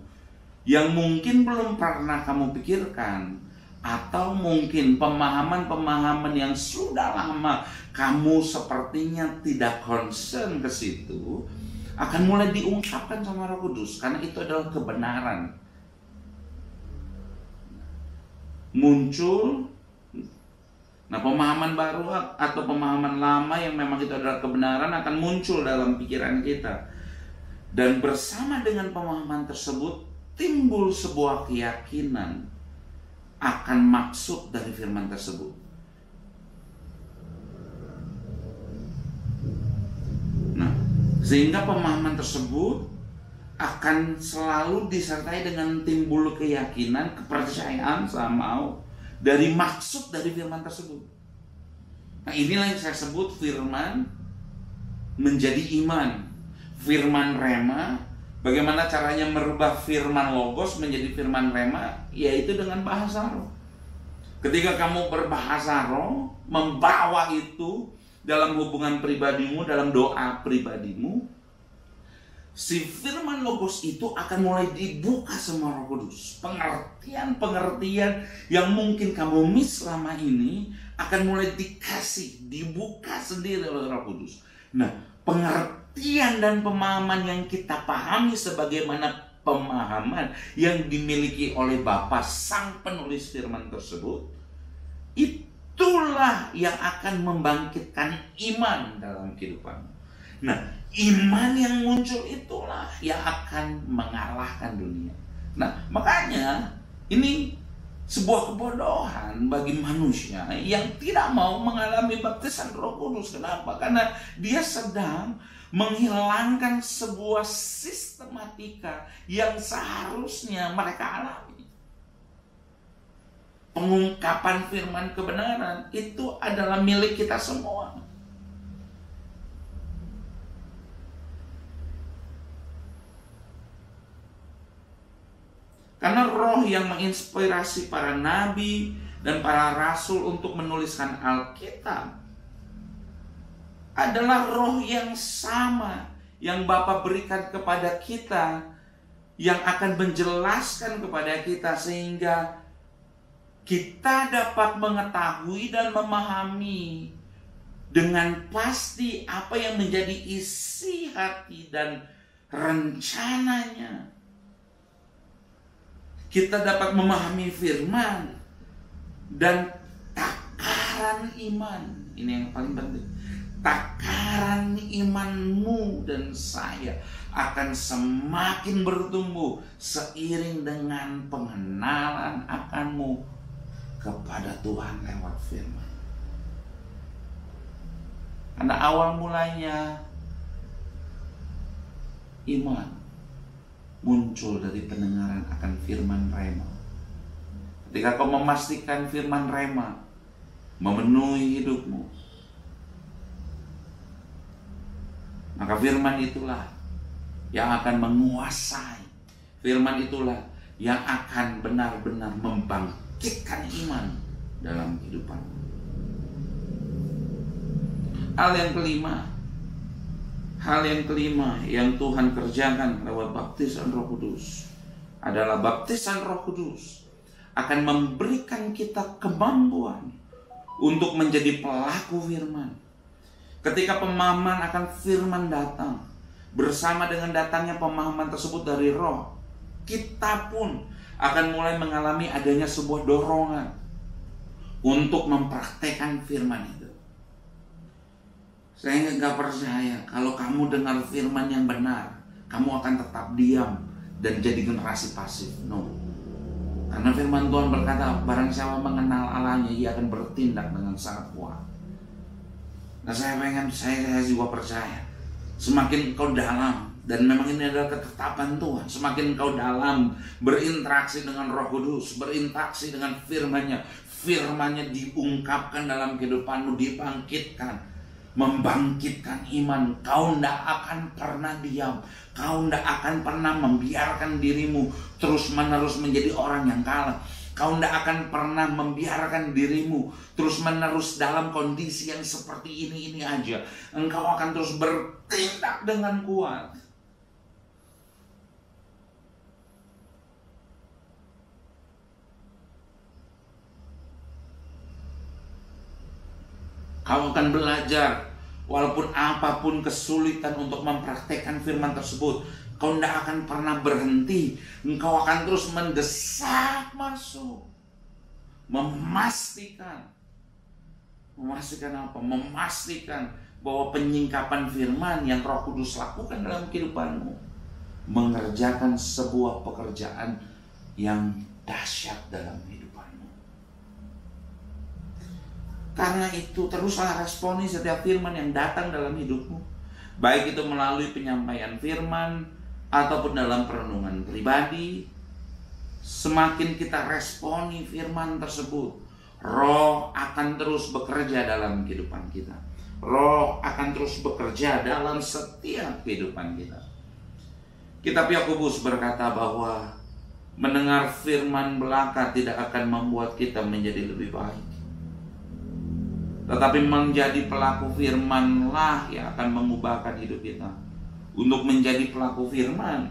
yang mungkin belum pernah kamu pikirkan, atau mungkin pemahaman-pemahaman yang sudah lama kamu sepertinya tidak concern ke situ, akan mulai diungkapkan sama Roh Kudus, karena itu adalah kebenaran. Muncul, nah pemahaman baru atau pemahaman lama yang memang itu adalah kebenaran akan muncul dalam pikiran kita. Dan bersama dengan pemahaman tersebut timbul sebuah keyakinan akan maksud dari firman tersebut. Sehingga pemahaman tersebut akan selalu disertai dengan timbul keyakinan, kepercayaan sama dari maksud dari firman tersebut. Nah, inilah yang saya sebut firman menjadi iman. Firman rema, bagaimana caranya merubah firman logos menjadi firman rema? Yaitu dengan bahasa roh. Ketika kamu berbahasa roh, membawa itu dalam hubungan pribadimu, dalam doa pribadimu, si firman logos itu akan mulai dibuka sama Roh Kudus. Pengertian-pengertian yang mungkin kamu miss selama ini akan mulai dibuka sendiri oleh Roh Kudus. Nah, pengertian dan pemahaman yang kita pahami sebagaimana pemahaman yang dimiliki oleh Bapa Sang Penulis firman tersebut, itulah yang akan membangkitkan iman dalam kehidupan. Nah, iman yang muncul itulah yang akan mengalahkan dunia. Nah, makanya ini sebuah kebodohan bagi manusia yang tidak mau mengalami baptisan Roh Kudus. Kenapa? Karena dia sedang menghilangkan sebuah sistematika yang seharusnya mereka alami. Pengungkapan firman kebenaran itu adalah milik kita semua. Karena Roh yang menginspirasi para nabi dan para rasul untuk menuliskan Alkitab adalah Roh yang sama yang Bapa berikan kepada kita, yang akan menjelaskan kepada kita sehingga kita dapat mengetahui dan memahami dengan pasti apa yang menjadi isi hati dan rencananya. Kita dapat memahami firman dan takaran iman. Ini yang paling penting. Takaran imanmu dan saya akan semakin bertumbuh seiring dengan pengenalan akanmu kepada Tuhan lewat firman. Karena awal mulanya iman muncul dari pendengaran akan firman Rema. Ketika kau memastikan firman Rema memenuhi hidupmu, maka firman itulah yang akan menguasai. Firman itulah yang akan benar-benar membangkitkan iman dalam kehidupanmu. Hal yang kelima yang Tuhan kerjakan lewat baptisan Roh Kudus adalah baptisan Roh Kudus akan memberikan kita kemampuan untuk menjadi pelaku firman. Ketika pemahaman akan firman datang, bersama dengan datangnya pemahaman tersebut dari Roh, kita pun akan mulai mengalami adanya sebuah dorongan untuk mempraktekkan firman itu. Saya nggak percaya kalau kamu dengar firman yang benar, kamu akan tetap diam dan jadi generasi pasif. No. Karena firman Tuhan berkata, barang siapa mengenal Allahnya, ia akan bertindak dengan sangat kuat. Nah, saya juga percaya, semakin kau dalam, dan memang ini adalah ketetapan Tuhan, semakin kau dalam berinteraksi dengan Roh Kudus, berinteraksi dengan firman-Nya, firman-Nya diungkapkan dalam kehidupanmu, dibangkitkan, membangkitkan iman. Kau tidak akan pernah diam. Kau tidak akan pernah membiarkan dirimu terus-menerus menjadi orang yang kalah. Kau tidak akan pernah membiarkan dirimu terus-menerus dalam kondisi yang seperti ini aja. Engkau akan terus bertindak dengan kuat. Kau akan belajar, walaupun apapun kesulitan untuk mempraktekkan firman tersebut, kau tidak akan pernah berhenti. Engkau akan terus mendesak masuk. Memastikan apa? Memastikan bahwa penyingkapan firman yang Roh Kudus lakukan dalam kehidupanmu mengerjakan sebuah pekerjaan yang dahsyat dalam hidupmu. Karena itu teruslah responi setiap firman yang datang dalam hidupmu, baik itu melalui penyampaian firman ataupun dalam perenungan pribadi. Semakin kita responi firman tersebut, Roh akan terus bekerja dalam kehidupan kita. Roh akan terus bekerja dalam setiap kehidupan kita. Kitab Yakobus berkata bahwa mendengar firman belaka tidak akan membuat kita menjadi lebih baik, tetapi menjadi pelaku firmanlah yang akan mengubahkan hidup kita. Untuk menjadi pelaku firman,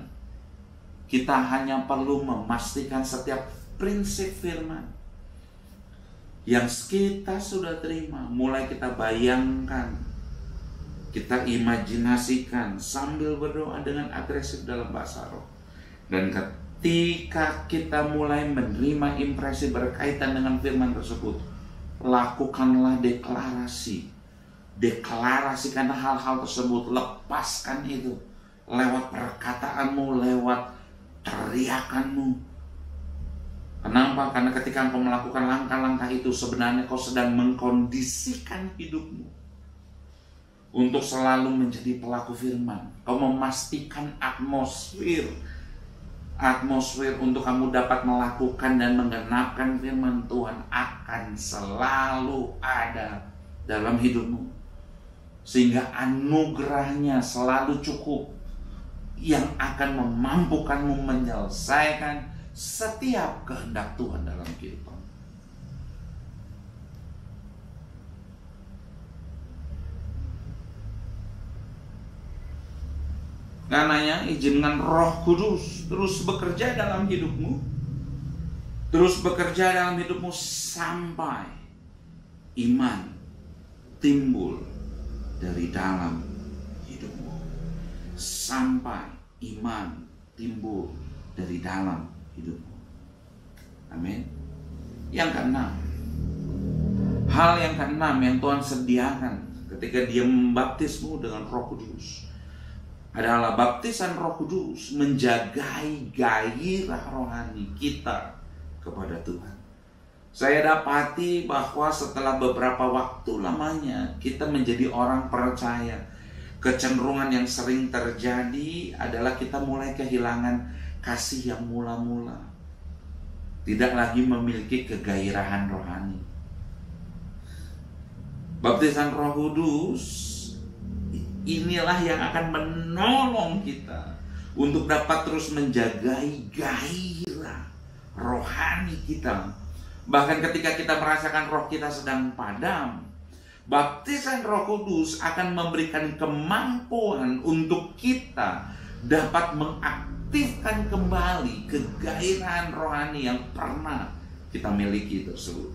kita hanya perlu memastikan setiap prinsip firman yang kita sudah terima, mulai kita bayangkan, kita imajinasikan sambil berdoa dengan agresif dalam bahasa roh. Dan ketika kita mulai menerima impresi berkaitan dengan firman tersebut, lakukanlah deklarasi. Deklarasikan hal-hal tersebut. Lepaskan itu lewat perkataanmu, lewat teriakanmu. Kenapa? Karena ketika engkau melakukan langkah-langkah itu, sebenarnya kau sedang mengkondisikan hidupmu untuk selalu menjadi pelaku firman. Kau memastikan atmosfer untuk kamu dapat melakukan dan menggenapkan firman Tuhan akan selalu ada dalam hidupmu. Sehingga anugerahnya selalu cukup, yang akan memampukanmu menyelesaikan setiap kehendak Tuhan dalam kehidupan. Karenanya izinkan Roh Kudus terus bekerja dalam hidupmu, sampai iman timbul dari dalam hidupmu. Sampai iman timbul dari dalam hidupmu. Amin. Yang keenam, hal yang keenam yang Tuhan sediakan ketika Dia membaptismu dengan Roh Kudus adalah baptisan Roh Kudus menjagai gairah rohani kita kepada Tuhan. Saya dapati bahwa setelah beberapa waktu lamanya kita menjadi orang percaya, kecenderungan yang sering terjadi adalah kita mulai kehilangan kasih yang mula-mula, tidak lagi memiliki kegairahan rohani. Baptisan Roh Kudus inilah yang akan menolong kita untuk dapat terus menjagai gairah rohani kita. Bahkan ketika kita merasakan roh kita sedang padam, baptisan Roh Kudus akan memberikan kemampuan untuk kita dapat mengaktifkan kembali kegairahan rohani yang pernah kita miliki tersebut.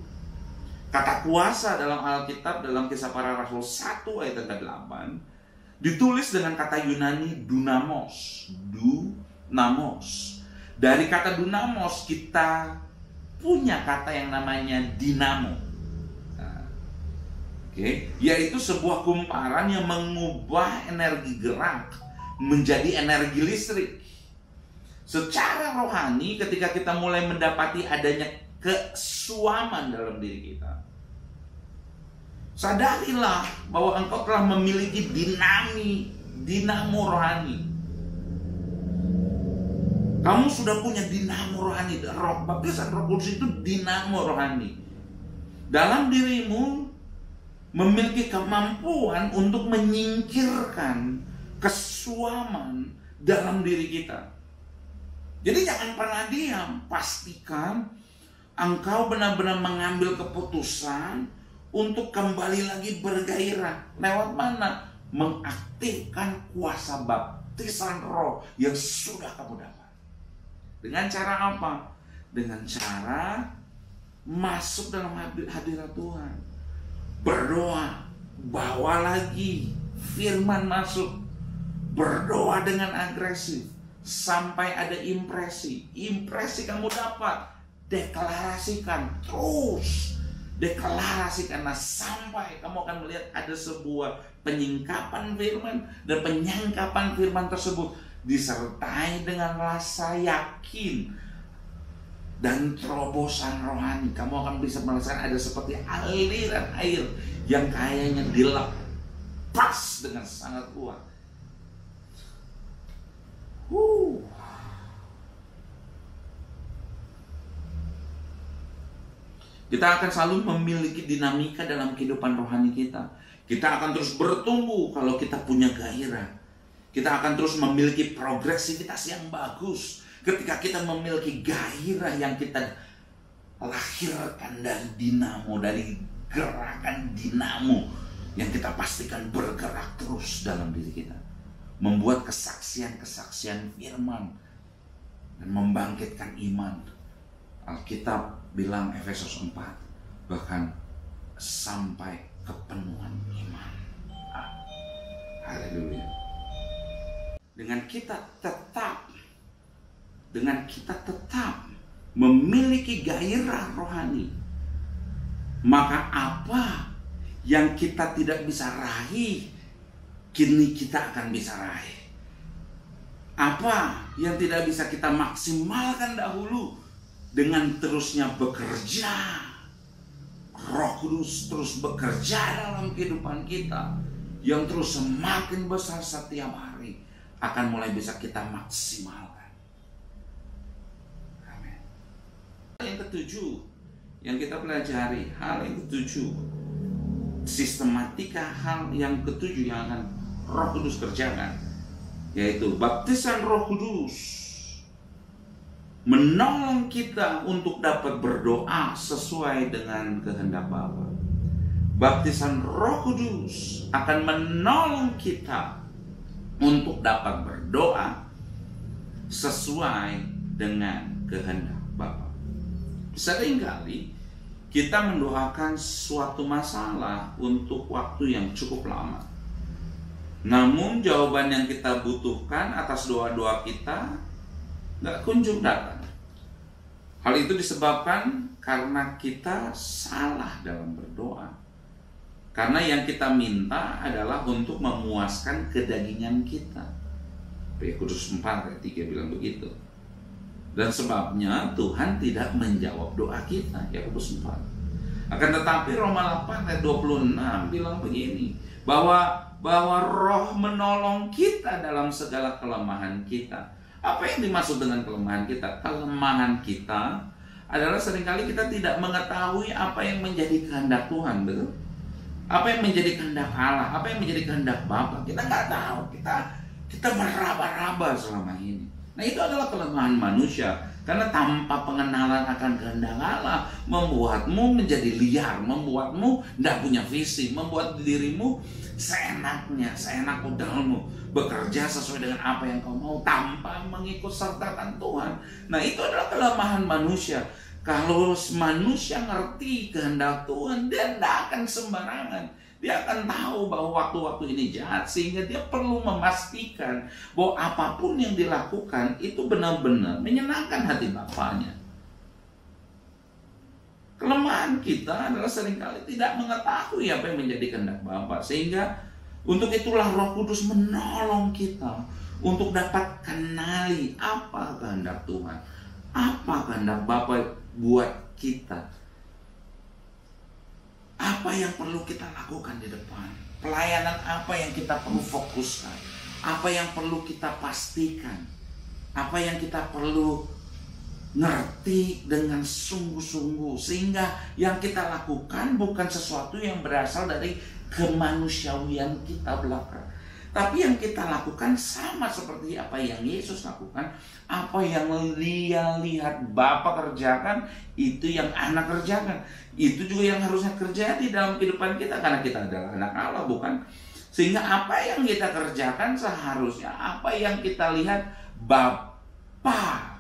Kata kuasa dalam Alkitab, dalam Kisah Para Rasul 1 ayat 8, ditulis dengan kata Yunani dunamos. Dari kata dunamos kita punya kata yang namanya dinamo. Yaitu sebuah kumparan yang mengubah energi gerak menjadi energi listrik. Secara rohani, ketika kita mulai mendapati adanya kesuaman dalam diri kita, sadarilah bahwa engkau telah memiliki dinamo rohani. Kamu sudah punya dinamo rohani. Baptisan Roh Kudus itu dinamo rohani. Dalam dirimu memiliki kemampuan untuk menyingkirkan kesuaman dalam diri kita. Jadi jangan pernah diam. Pastikan engkau benar-benar mengambil keputusan untuk kembali lagi bergairah. Lewat mana? Mengaktifkan kuasa baptisan roh yang sudah kamu dapat. Dengan cara apa? Dengan cara masuk dalam hadirat Tuhan, berdoa, bawa lagi firman masuk, berdoa dengan agresif sampai ada impresi kamu dapat, deklarasikan terus. Deklarasikanlah sampai kamu akan melihat ada sebuah penyingkapan firman, dan penyingkapan firman tersebut disertai dengan rasa yakin dan terobosan rohani. Kamu akan bisa merasakan ada seperti aliran air yang kayaknya dilepas dengan sangat kuat. Kita akan selalu memiliki dinamika dalam kehidupan rohani kita. Kita akan terus bertumbuh kalau kita punya gairah. Kita akan terus memiliki progresivitas yang bagus ketika kita memiliki gairah yang kita lahirkan dari dinamo, dari gerakan dinamo yang kita pastikan bergerak terus dalam diri kita, membuat kesaksian-kesaksian firman dan membangkitkan iman. Alkitab bilang Efesus 4, bahkan sampai kepenuhan iman. Haleluya. Dengan kita tetap memiliki gairah rohani, maka apa yang kita tidak bisa raih, kini kita akan bisa raih. Apa yang tidak bisa kita maksimalkan dahulu, dengan terusnya bekerja, Roh Kudus terus bekerja dalam kehidupan kita, yang terus semakin besar setiap hari, akan mulai bisa kita maksimalkan. Amin. Yang ketujuh yang kita pelajari, hal yang ketujuh, sistematika hal yang ketujuh yang akan Roh Kudus kerjakan, yaitu baptisan Roh Kudus menolong kita untuk dapat berdoa sesuai dengan kehendak Bapa. Baptisan Roh Kudus akan menolong kita untuk dapat berdoa sesuai dengan kehendak Bapa. Seringkali kita mendoakan suatu masalah untuk waktu yang cukup lama, namun jawaban yang kita butuhkan atas doa-doa kita nggak kunjung datang. Hal itu disebabkan karena kita salah dalam berdoa. Karena yang kita minta adalah untuk memuaskan kedagingan kita. Yakobus 4 ayat 3 bilang begitu. Dan sebabnya Tuhan tidak menjawab doa kita. Yakobus 4. Akan tetapi Roma 8 ayat 26 bilang begini, bahwa Roh menolong kita dalam segala kelemahan kita. Apa yang dimaksud dengan kelemahan kita? Kelemahan kita adalah seringkali kita tidak mengetahui apa yang menjadi kehendak Tuhan, betul? Apa yang menjadi kehendak Allah, apa yang menjadi kehendak Bapa, kita nggak tahu. Kita meraba-raba selama ini. Nah, itu adalah kelemahan manusia. Karena tanpa pengenalan akan kehendak Allah, membuatmu menjadi liar, membuatmu tidak punya visi, membuat dirimu seenaknya, seenak udahmu bekerja sesuai dengan apa yang kau mau tanpa mengikut sertakan Tuhan. Nah, itu adalah kelemahan manusia. Kalau manusia ngerti kehendak Tuhan, dia tidak akan sembarangan. Dia akan tahu bahwa waktu-waktu ini jahat, sehingga dia perlu memastikan bahwa apapun yang dilakukan itu benar-benar menyenangkan hati Bapaknya. Kelemahan kita adalah seringkali tidak mengetahui apa yang menjadi kehendak Bapa, sehingga untuk itulah Roh Kudus menolong kita untuk dapat kenali apa kehendak Tuhan, apa kehendak Bapa buat kita, apa yang perlu kita lakukan di depan, pelayanan apa yang kita perlu fokuskan, apa yang perlu kita pastikan, apa yang kita perlu ngerti dengan sungguh-sungguh, sehingga yang kita lakukan bukan sesuatu yang berasal dari kemanusiawian kita belaka, tapi yang kita lakukan sama seperti apa yang Yesus lakukan. Apa yang dia lihat Bapa kerjakan, itu yang anak kerjakan. Itu juga yang harusnya terjadi dalam kehidupan kita, karena kita adalah anak Allah, bukan? Sehingga apa yang kita kerjakan seharusnya apa yang kita lihat Bapa,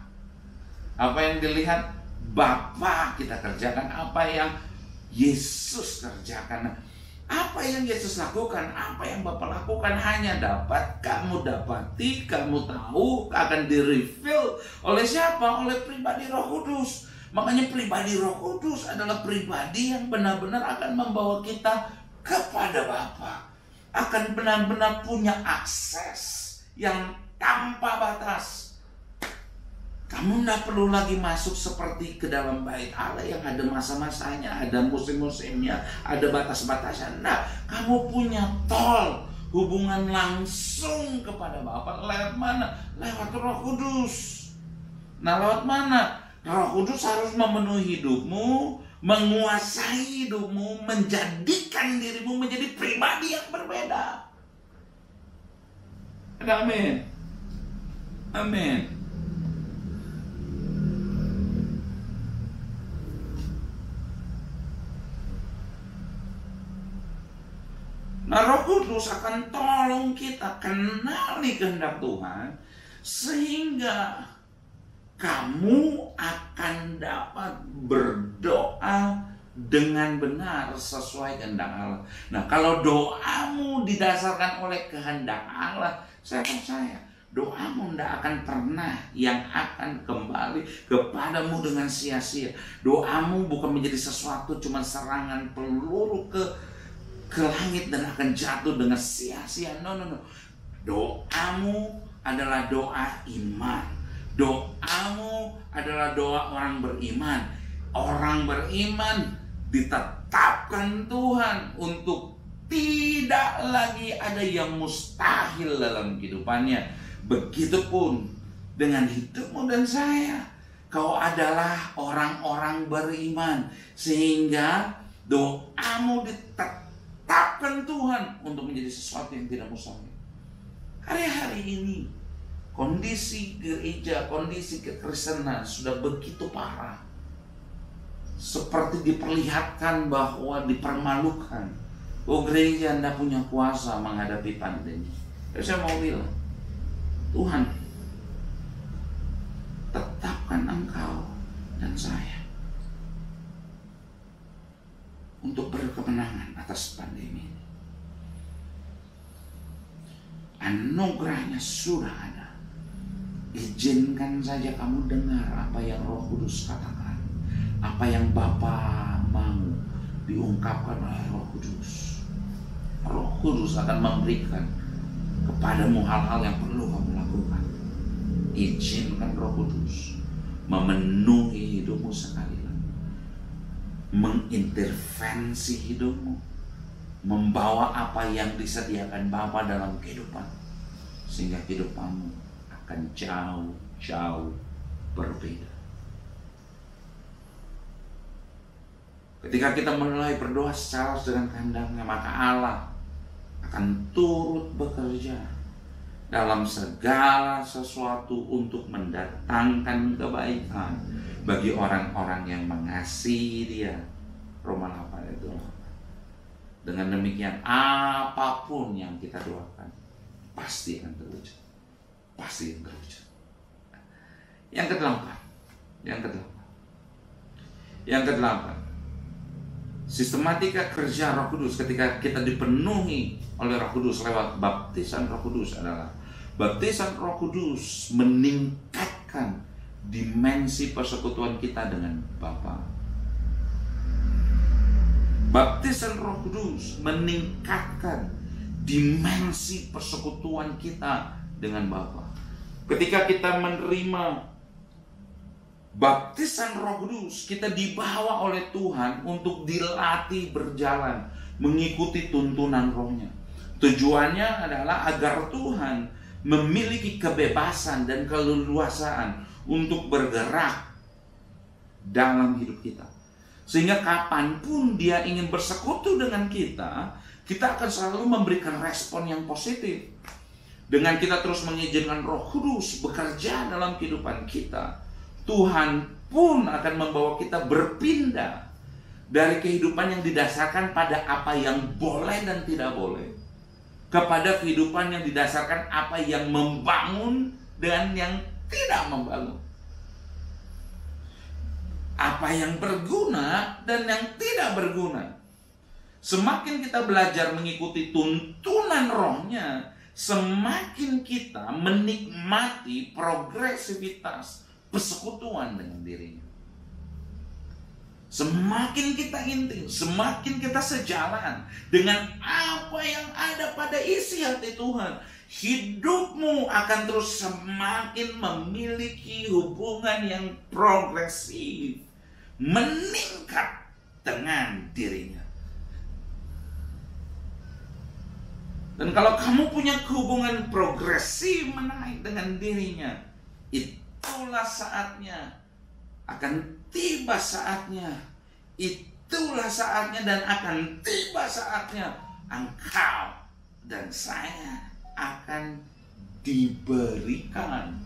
apa yang dilihat Bapa kita kerjakan, apa yang Yesus kerjakan. Apa yang Yesus lakukan, apa yang Bapa lakukan hanya dapat kamu dapati, kamu tahu, akan di-reveal oleh siapa? Oleh pribadi Roh Kudus. Makanya pribadi Roh Kudus adalah pribadi yang benar-benar akan membawa kita kepada Bapa, akan benar-benar punya akses yang tanpa batas. Kamu tidak perlu lagi masuk seperti ke dalam bait Allah yang ada masa-masanya, ada musim-musimnya, ada batas-batasnya. Nah, kamu punya tol hubungan langsung kepada Bapa. Lewat mana? Lewat Roh Kudus. Nah, lewat mana? Roh Kudus harus memenuhi hidupmu, menguasai hidupmu, menjadikan dirimu menjadi pribadi yang berbeda. Amin. Amin. Nah, Roh Kudus akan tolong kita kenali kehendak Tuhan, sehingga kamu akan dapat berdoa dengan benar sesuai kehendak Allah. Nah, kalau doamu didasarkan oleh kehendak Allah, saya percaya doamu tidak akan pernah yang akan kembali kepadamu dengan sia-sia. Doamu bukan menjadi sesuatu cuma serangan peluru ke langit dan akan jatuh dengan sia-sia. No. Doamu adalah doa iman. Doamu adalah doa orang beriman. Orang beriman ditetapkan Tuhan untuk tidak lagi ada yang mustahil dalam kehidupannya. Begitupun dengan hidupmu dan saya. Kau adalah orang-orang beriman, sehingga doamu ditetapkan Tuhan untuk menjadi sesuatu yang tidak mustahil. Hari-hari ini kondisi gereja, kondisi kekristenan sudah begitu parah. Seperti diperlihatkan bahwa dipermalukan. Oh, gereja Anda punya kuasa menghadapi pandemi. Saya mau bilang, Tuhan, tetapkan Engkau dan saya untuk berkemenangan atas pandemi ini. Anugerahnya sudah ada. Izinkan saja kamu dengar apa yang Roh Kudus katakan, apa yang Bapa mau diungkapkan oleh Roh Kudus. Roh Kudus akan memberikan kepadamu hal-hal yang perlu kamu lakukan. Izinkan Roh Kudus memenuhi hidupmu sekali lagi, mengintervensi hidupmu, membawa apa yang disediakan Bapa dalam kehidupan, sehingga kehidupanmu akan jauh berbeda. Ketika kita mulai berdoa secara dengan kehendaknya, maka Allah akan turut bekerja dalam segala sesuatu untuk mendatangkan kebaikan bagi orang-orang yang mengasihi Dia. Roma 8 itu. Dengan demikian, apapun yang kita doakan pasti akan terwujud. Pasti akan terwujud. Yang kedelapan, sistematika kerja Roh Kudus ketika kita dipenuhi oleh Roh Kudus lewat baptisan Roh Kudus adalah baptisan Roh Kudus meningkatkan dimensi persekutuan kita dengan Bapa. Baptisan Roh Kudus meningkatkan dimensi persekutuan kita dengan Bapa. Ketika kita menerima baptisan Roh Kudus, kita dibawa oleh Tuhan untuk dilatih berjalan mengikuti tuntunan Roh-Nya. Tujuannya adalah agar Tuhan memiliki kebebasan dan keleluasaan untuk bergerak dalam hidup kita. Sehingga kapanpun Dia ingin bersekutu dengan kita, kita akan selalu memberikan respon yang positif. Dengan kita terus mengizinkan Roh Kudus bekerja dalam kehidupan kita, Tuhan pun akan membawa kita berpindah dari kehidupan yang didasarkan pada apa yang boleh dan tidak boleh, kepada kehidupan yang didasarkan apa yang membangun dan yang tidak membangun, apa yang berguna dan yang tidak berguna. Semakin kita belajar mengikuti tuntunan Roh-Nya, semakin kita menikmati progresivitas persekutuan dengan dirinya. Semakin kita intim, semakin kita sejalan dengan apa yang ada pada isi hati Tuhan, hidupmu akan terus semakin memiliki hubungan yang progresif, meningkat dengan dirinya. Dan kalau kamu punya hubungan progresif menaik dengan dirinya, itulah saatnya, akan tiba saatnya, itulah saatnya dan akan tiba saatnya engkau dan saya akan diberikan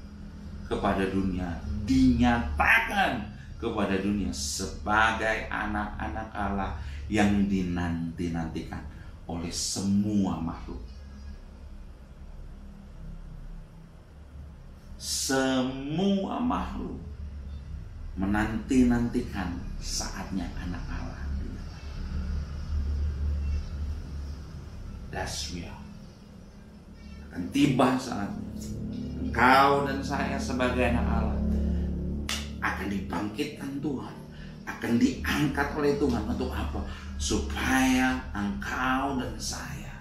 kepada dunia, dinyatakan kepada dunia sebagai anak-anak Allah yang dinanti-nantikan oleh semua makhluk. Semua makhluk menanti-nantikan saatnya anak Allah. That's real. Akan tiba saatnya engkau dan saya sebagai anak Allah akan dibangkitkan Tuhan, akan diangkat oleh Tuhan. Untuk apa? Supaya engkau dan saya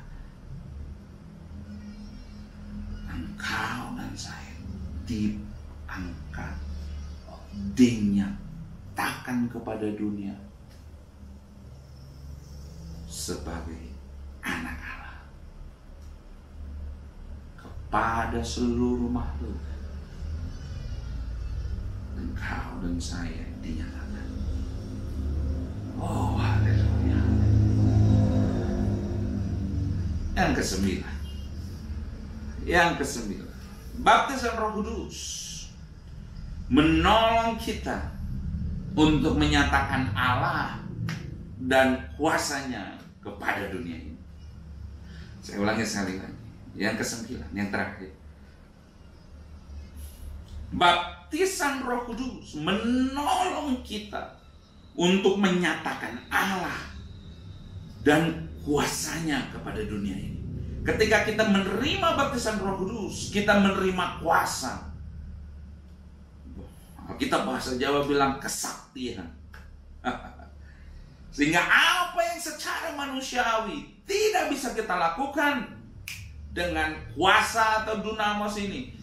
diangkat dinyatakan kepada dunia sebagai anak Allah. Kepada seluruh makhluk, engkau dan saya dinyatakan. Oh, haleluya. Yang kesembilan, baptisan Roh Kudus menolong kita untuk menyatakan Allah dan kuasanya kepada dunia ini. Saya ulangi sekali lagi. Yang kesembilan, yang terakhir. Baptisan Roh Kudus menolong kita untuk menyatakan Allah dan kuasanya kepada dunia ini. Ketika kita menerima baptisan Roh Kudus, kita menerima kuasa. Kita bahasa Jawa bilang kesaktian. Sehingga apa yang secara manusiawi tidak bisa kita lakukan dengan kuasa atau dunamos ini,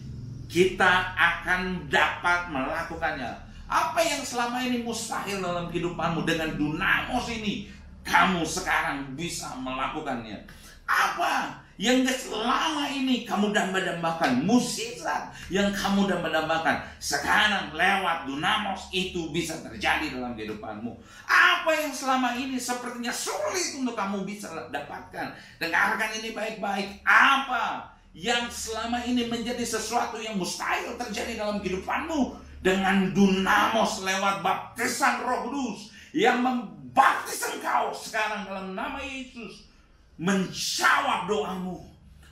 kita akan dapat melakukannya. Apa yang selama ini mustahil dalam kehidupanmu, dengan dunamos ini kamu sekarang bisa melakukannya. Apa yang selama ini kamu damba-dambakan, mukjizat yang kamu damba-dambakan, sekarang lewat dunamos itu bisa terjadi dalam kehidupanmu. Apa yang selama ini sepertinya sulit untuk kamu bisa dapatkan, dengarkan ini baik-baik. Apa yang selama ini menjadi sesuatu yang mustahil terjadi dalam kehidupanmu, dengan dunamos lewat baptisan Roh Kudus yang membaptis engkau sekarang dalam nama Yesus, menjawab doamu,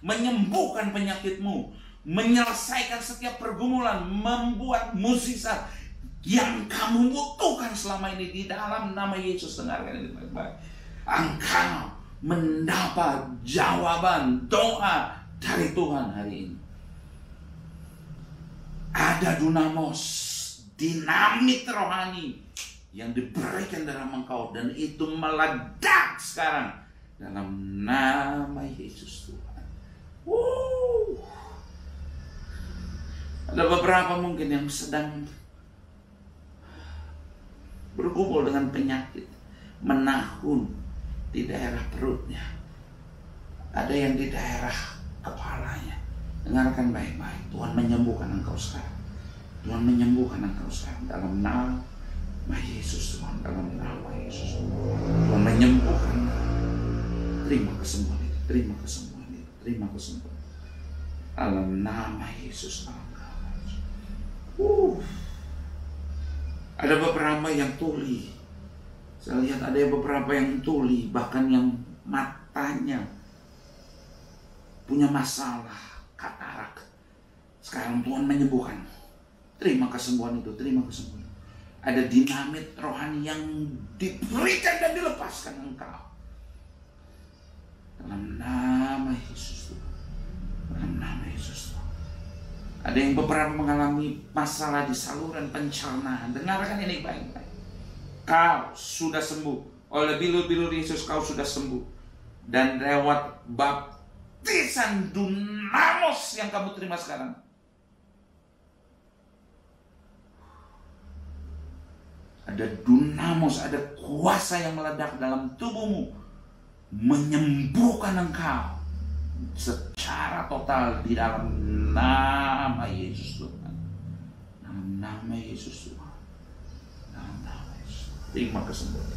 menyembuhkan penyakitmu, menyelesaikan setiap pergumulan, membuat mukjizat yang kamu butuhkan selama ini di dalam nama Yesus. Dengarkan ini baik-baik. Engkau mendapat jawaban doa dari Tuhan hari ini. Ada dunamos, dinamit rohani yang diberikan dalam engkau, dan itu meledak sekarang dalam nama Yesus Tuhan. Ada beberapa mungkin yang sedang bergumul dengan penyakit, menahun di daerah perutnya. Ada yang di daerah kepalanya. Dengarkan baik-baik. Tuhan menyembuhkan engkau sekarang. Tuhan menyembuhkan engkau sekarang dalam nama Yesus Tuhan. Dalam nama Yesus Tuhan menyembuhkan. Terima kesembuhan itu. Terima kesembuhan itu. Terima kesembuhan. Dalam nama Yesus. Dalam nama Yesus. Ada beberapa yang tuli. Saya lihat ada beberapa yang tuli, bahkan yang matanya punya masalah katarak. Sekarang Tuhan menyembuhkan. Terima kesembuhan itu, terima kesembuhan. Ada dinamit rohani yang diberikan dan dilepaskan engkau. Dalam nama Yesus Tuhan. Dalam nama Yesus Tuhan. Ada yang beberapa mengalami masalah di saluran pencernaan. Dengarkan ini baik-baik. Kau sudah sembuh. Oleh bilur-bilur Yesus kau sudah sembuh. Dan lewat baptisan dunamos yang kamu terima sekarang, ada dunamos, ada kuasa yang meledak dalam tubuhmu, menyembuhkan engkau secara total di dalam nama Yesus Tuhan. Dalam nama Yesus Tuhan. Dalam nama Yesus. Terima kesembuhan.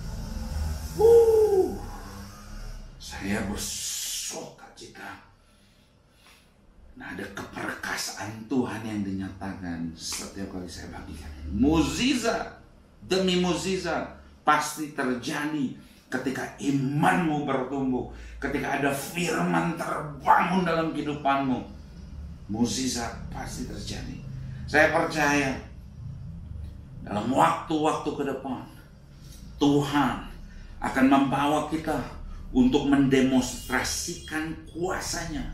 Saya bersuka cita. Nah, ada keperkasaan Tuhan yang dinyatakan setiap kali saya bagikan. Mukjizat demi mukjizat pasti terjadi ketika imanmu bertumbuh, ketika ada firman terbangun dalam kehidupanmu. Mukjizat pasti terjadi. Saya percaya dalam waktu-waktu ke depan Tuhan akan membawa kita untuk mendemonstrasikan kuasanya,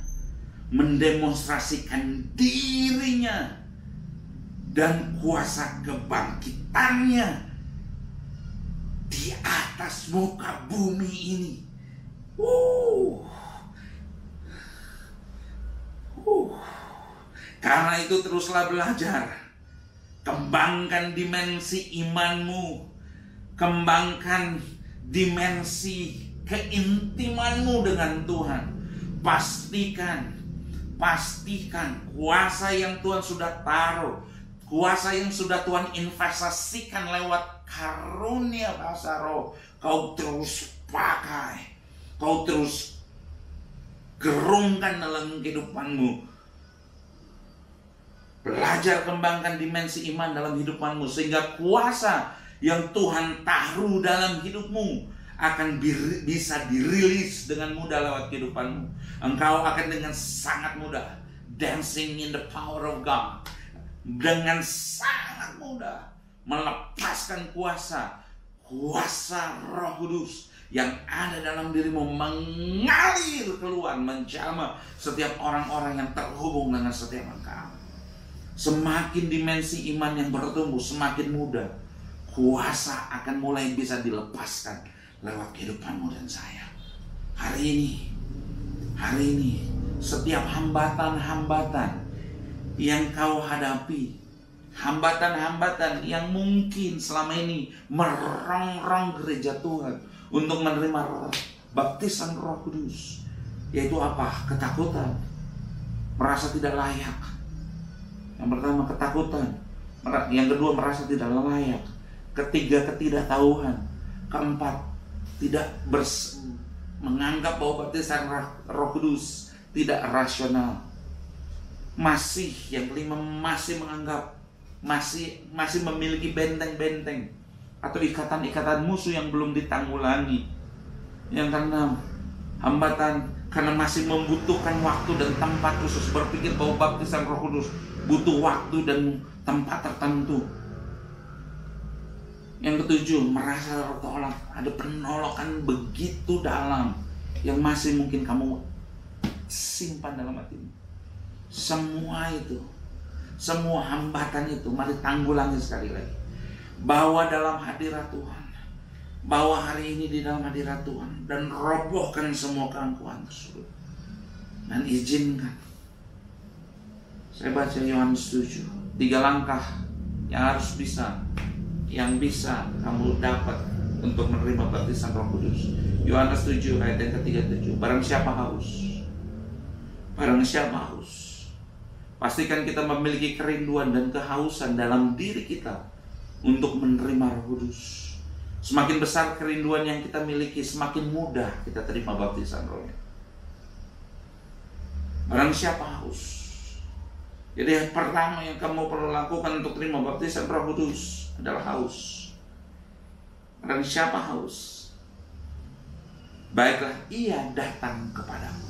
mendemonstrasikan dirinya dan kuasa kebangkitannya di atas muka bumi ini. Karena itu teruslah belajar, Kembangkan dimensi imanmu, kembangkan dimensi keintimanmu dengan Tuhan. Pastikan kuasa yang Tuhan sudah taruh, kuasa yang sudah Tuhan investasikan lewat karunia bahasa roh, kau terus pakai, kau terus gerungkan dalam kehidupanmu. Belajar kembangkan dimensi iman dalam hidupanmu, sehingga kuasa yang Tuhan taruh dalam hidupmu akan bisa dirilis dengan mudah lewat kehidupanmu. Engkau akan dengan sangat mudah dancing in the power of God, dengan sangat mudah melepaskan kuasa Roh Kudus yang ada dalam dirimu, mengalir keluar, menjamah setiap orang-orang yang terhubung dengan setiap engkau. Semakin dimensi iman yang bertumbuh, semakin mudah kuasa akan mulai bisa dilepaskan lewat kehidupanmu dan saya. Hari ini setiap hambatan-hambatan yang kau hadapi, hambatan-hambatan yang mungkin selama ini merongrong gereja Tuhan untuk menerima baptisan Roh Kudus, yaitu apa? Ketakutan, merasa tidak layak. Yang pertama ketakutan, yang kedua merasa tidak layak, ketiga ketidaktahuan, keempat tidak menganggap bahwa baptisan Roh Kudus tidak rasional, yang kelima masih menganggap masih memiliki benteng-benteng atau ikatan-ikatan musuh yang belum ditanggulangi. Yang keenam, hambatan karena masih membutuhkan waktu dan tempat khusus, berpikir bahwa baptisan Roh Kudus butuh waktu dan tempat tertentu. Yang ketujuh, merasa tertolak, ada penolakan begitu dalam yang masih mungkin kamu simpan dalam hatimu. Semua hambatan itu mari tanggulangi sekali lagi. Bawa dalam hadirat Tuhan, bawa hari ini di dalam hadirat Tuhan, dan robohkan semua keangkuhan tersebut. Dan izinkan, saya baca Yohanes 7, 3 langkah yang bisa kamu dapat untuk menerima baptisan Roh Kudus. Yohanes 7 ayat yang ke-37. Barang siapa haus, pastikan kita memiliki kerinduan dan kehausan dalam diri kita untuk menerima Roh Kudus. Semakin besar kerinduan yang kita miliki, semakin mudah kita terima baptisan Roh. Barang siapa haus. Jadi yang pertama yang kamu perlu lakukan untuk terima baptisan Roh Kudus adalah haus. Barang siapa haus, baiklah ia datang kepadamu.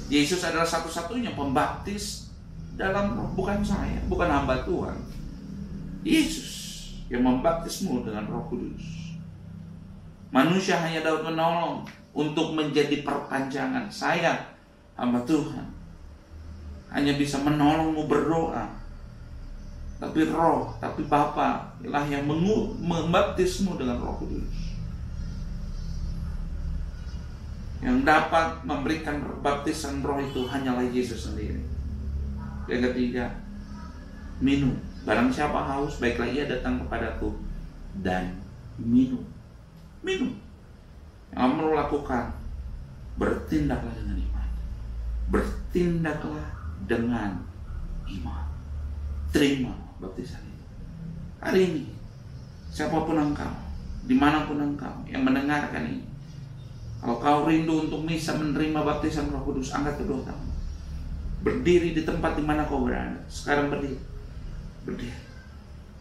Yesus adalah satu-satunya pembaptis dalam roh, bukan saya, bukan hamba Tuhan. Yesus yang membaptismu dengan Roh Kudus. Manusia hanya dapat menolong untuk menjadi perpanjangan. Saya, hamba Tuhan, hanya bisa menolongmu berdoa. Tapi Bapa lah yang membaptismu dengan Roh Kudus. Yang dapat memberikan baptisan roh itu hanyalah Yesus sendiri. Yang ketiga, minum. Barang siapa haus, baiklah ia datang kepadaku dan minum. Minum. Yang kamu perlu lakukan, bertindaklah dengan iman. Bertindaklah dengan iman. Terima baptisan itu. Hari ini, siapapun engkau, dimanapun engkau yang mendengarkan ini, kalau kau rindu untuk bisa menerima baptisan Roh Kudus, angkat kedua tangan. Berdiri di tempat di mana kau berada. Sekarang berdiri.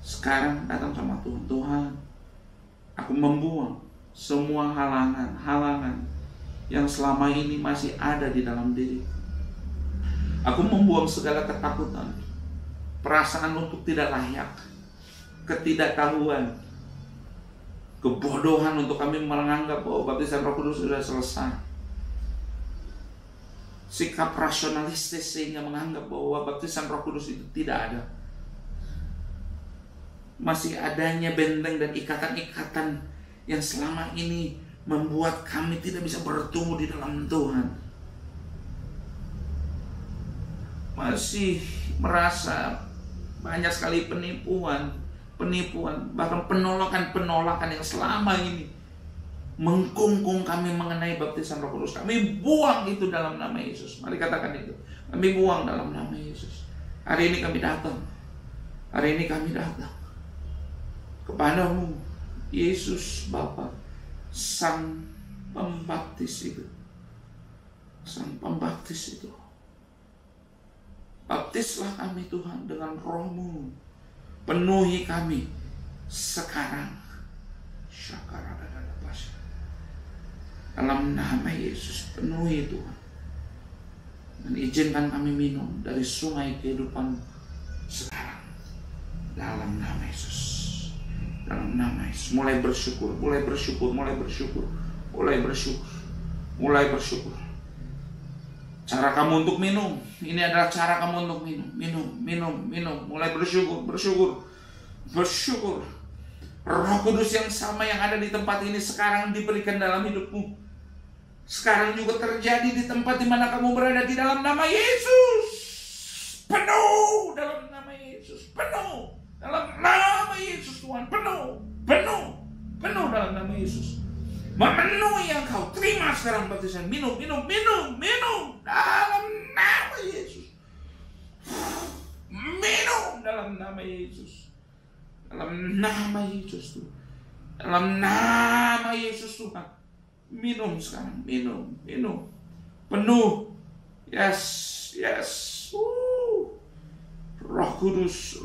Sekarang datang sama Tuhan. Tuhan, aku membuang semua halangan yang selama ini masih ada di dalam diri. Aku membuang segala ketakutan, perasaan untuk tidak layak, ketidaktahuan, kebodohan untuk kami menganggap bahwa baptisan Roh Kudus sudah selesai. Sikap rasionalistis sehingga menganggap bahwa baptisan Roh Kudus itu tidak ada. Masih adanya benteng dan ikatan-ikatan yang selama ini membuat kami tidak bisa bertumbuh di dalam Tuhan. Masih merasa Banyak sekali penipuan, bahkan penolakan yang selama ini mengkungkung kami mengenai baptisan Roh Kudus. Kami buang itu dalam nama Yesus. Mari katakan itu. Kami buang dalam nama Yesus. Hari ini kami datang. Hari ini kami datang kepadamu, Yesus Bapa, Sang Pembaptis itu. Sang Pembaptis itu. Baptislah kami Tuhan dengan Roh-Mu. Penuhi kami sekarang. Dalam nama Yesus, penuhi Tuhan. Dan izinkan kami minum dari sungai kehidupan sekarang. Dalam nama Yesus. Dalam nama Yesus. Mulai bersyukur. Cara kamu untuk minum. Ini adalah cara kamu untuk minum. Mulai bersyukur. Roh Kudus yang sama yang ada di tempat ini sekarang diberikan dalam hidupmu. Sekarang juga terjadi di tempat di mana kamu berada, di dalam nama Yesus. Penuh dalam nama Yesus. Penuh dalam nama Yesus Tuhan. Penuh dalam nama Yesus. Memenuhi engkau. Terima sekarang baptisan. Minum dalam nama Yesus. Minum dalam nama Yesus. Dalam nama Yesus Tuhan. Dalam nama Yesus Tuhan. Minum sekarang. Minum. Penuh. Yes. Roh Kudus.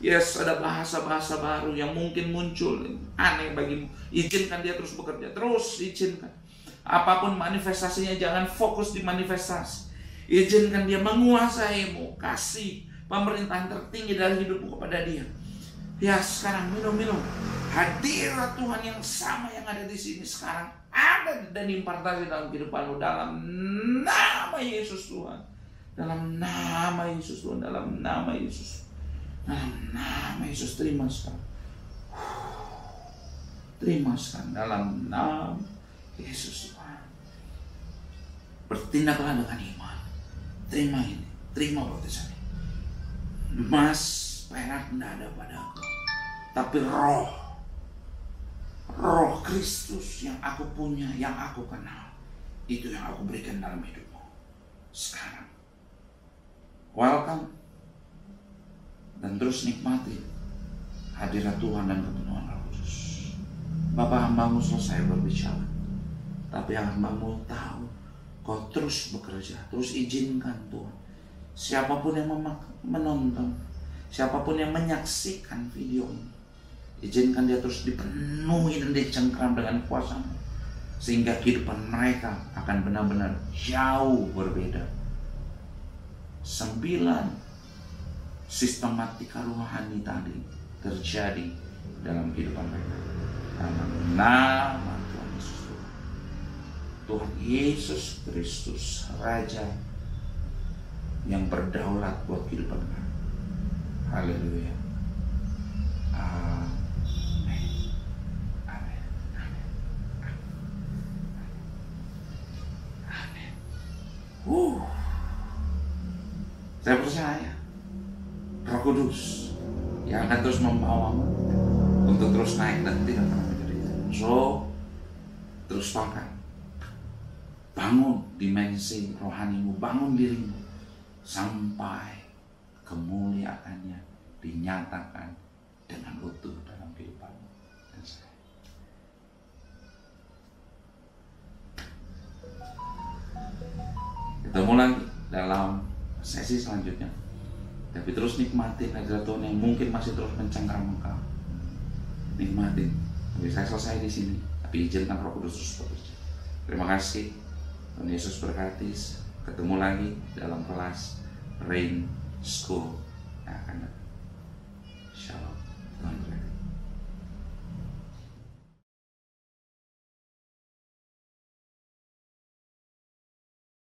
Yes, ada bahasa-bahasa baru yang mungkin muncul, aneh bagimu. Izinkan dia terus bekerja. Terus izinkan. Apapun manifestasinya, jangan fokus di manifestasi. Izinkan dia menguasaimu. Kasih pemerintahan tertinggi dari hidupmu kepada dia. Ya, sekarang minum. Hadirat Tuhan yang sama yang ada di sini sekarang ada dan diimpartasi dalam kehidupanmu dalam nama Yesus Tuhan. Dalam nama Yesus Tuhan. Dalam nama Yesus. Terima sekarang. Dalam nama Yesus Tuhan. Bertindaklah dengan iman. Terima ini. Terima baptisan ini. Emas, perak tidak ada padaku, tapi roh Kristus yang aku punya, yang aku kenal, itu yang aku berikan dalam hidupmu sekarang. Welcome. Dan terus nikmati hadirat Tuhan dan kepenuhan Roh Kudus. Bapa, hamba-Mu selesai berbicara, tapi hamba-Mu tahu Kau terus bekerja. Terus izinkan Tuhan, siapapun yang menonton, siapapun yang menyaksikan video ini, izinkan dia terus dipenuhi dan dicengkram dengan kuasa-Mu, sehingga kehidupan mereka akan benar-benar jauh berbeda. 9 sistematika rohani tadi terjadi dalam kehidupan mereka. Dalam nama Tuhan Yesus Tuhan. Tuhan Yesus Kristus, Raja yang berdaulat buat kehidupan mereka. Haleluya. Saya percaya Roh Kudus yang akan terus membawamu untuk terus naik dan tidak pernah menjadi. So, terus bangun dimensi rohanimu, bangun dirimu sampai kemuliaannya dinyatakan dengan utuh dalam kehidupanmu dan saya. Ketemu lagi dalam sesi selanjutnya. Tapi terus nikmatin hadirat Tuhan yang mungkin masih terus mencengkram engkau. Nikmatin. Jadi saya selesai di sini, tapi izinkan Roh Kudus terus bekerja. Terima kasih. Tuhan Yesus berkati. Ketemu lagi dalam kelas Rain School yang akan datang.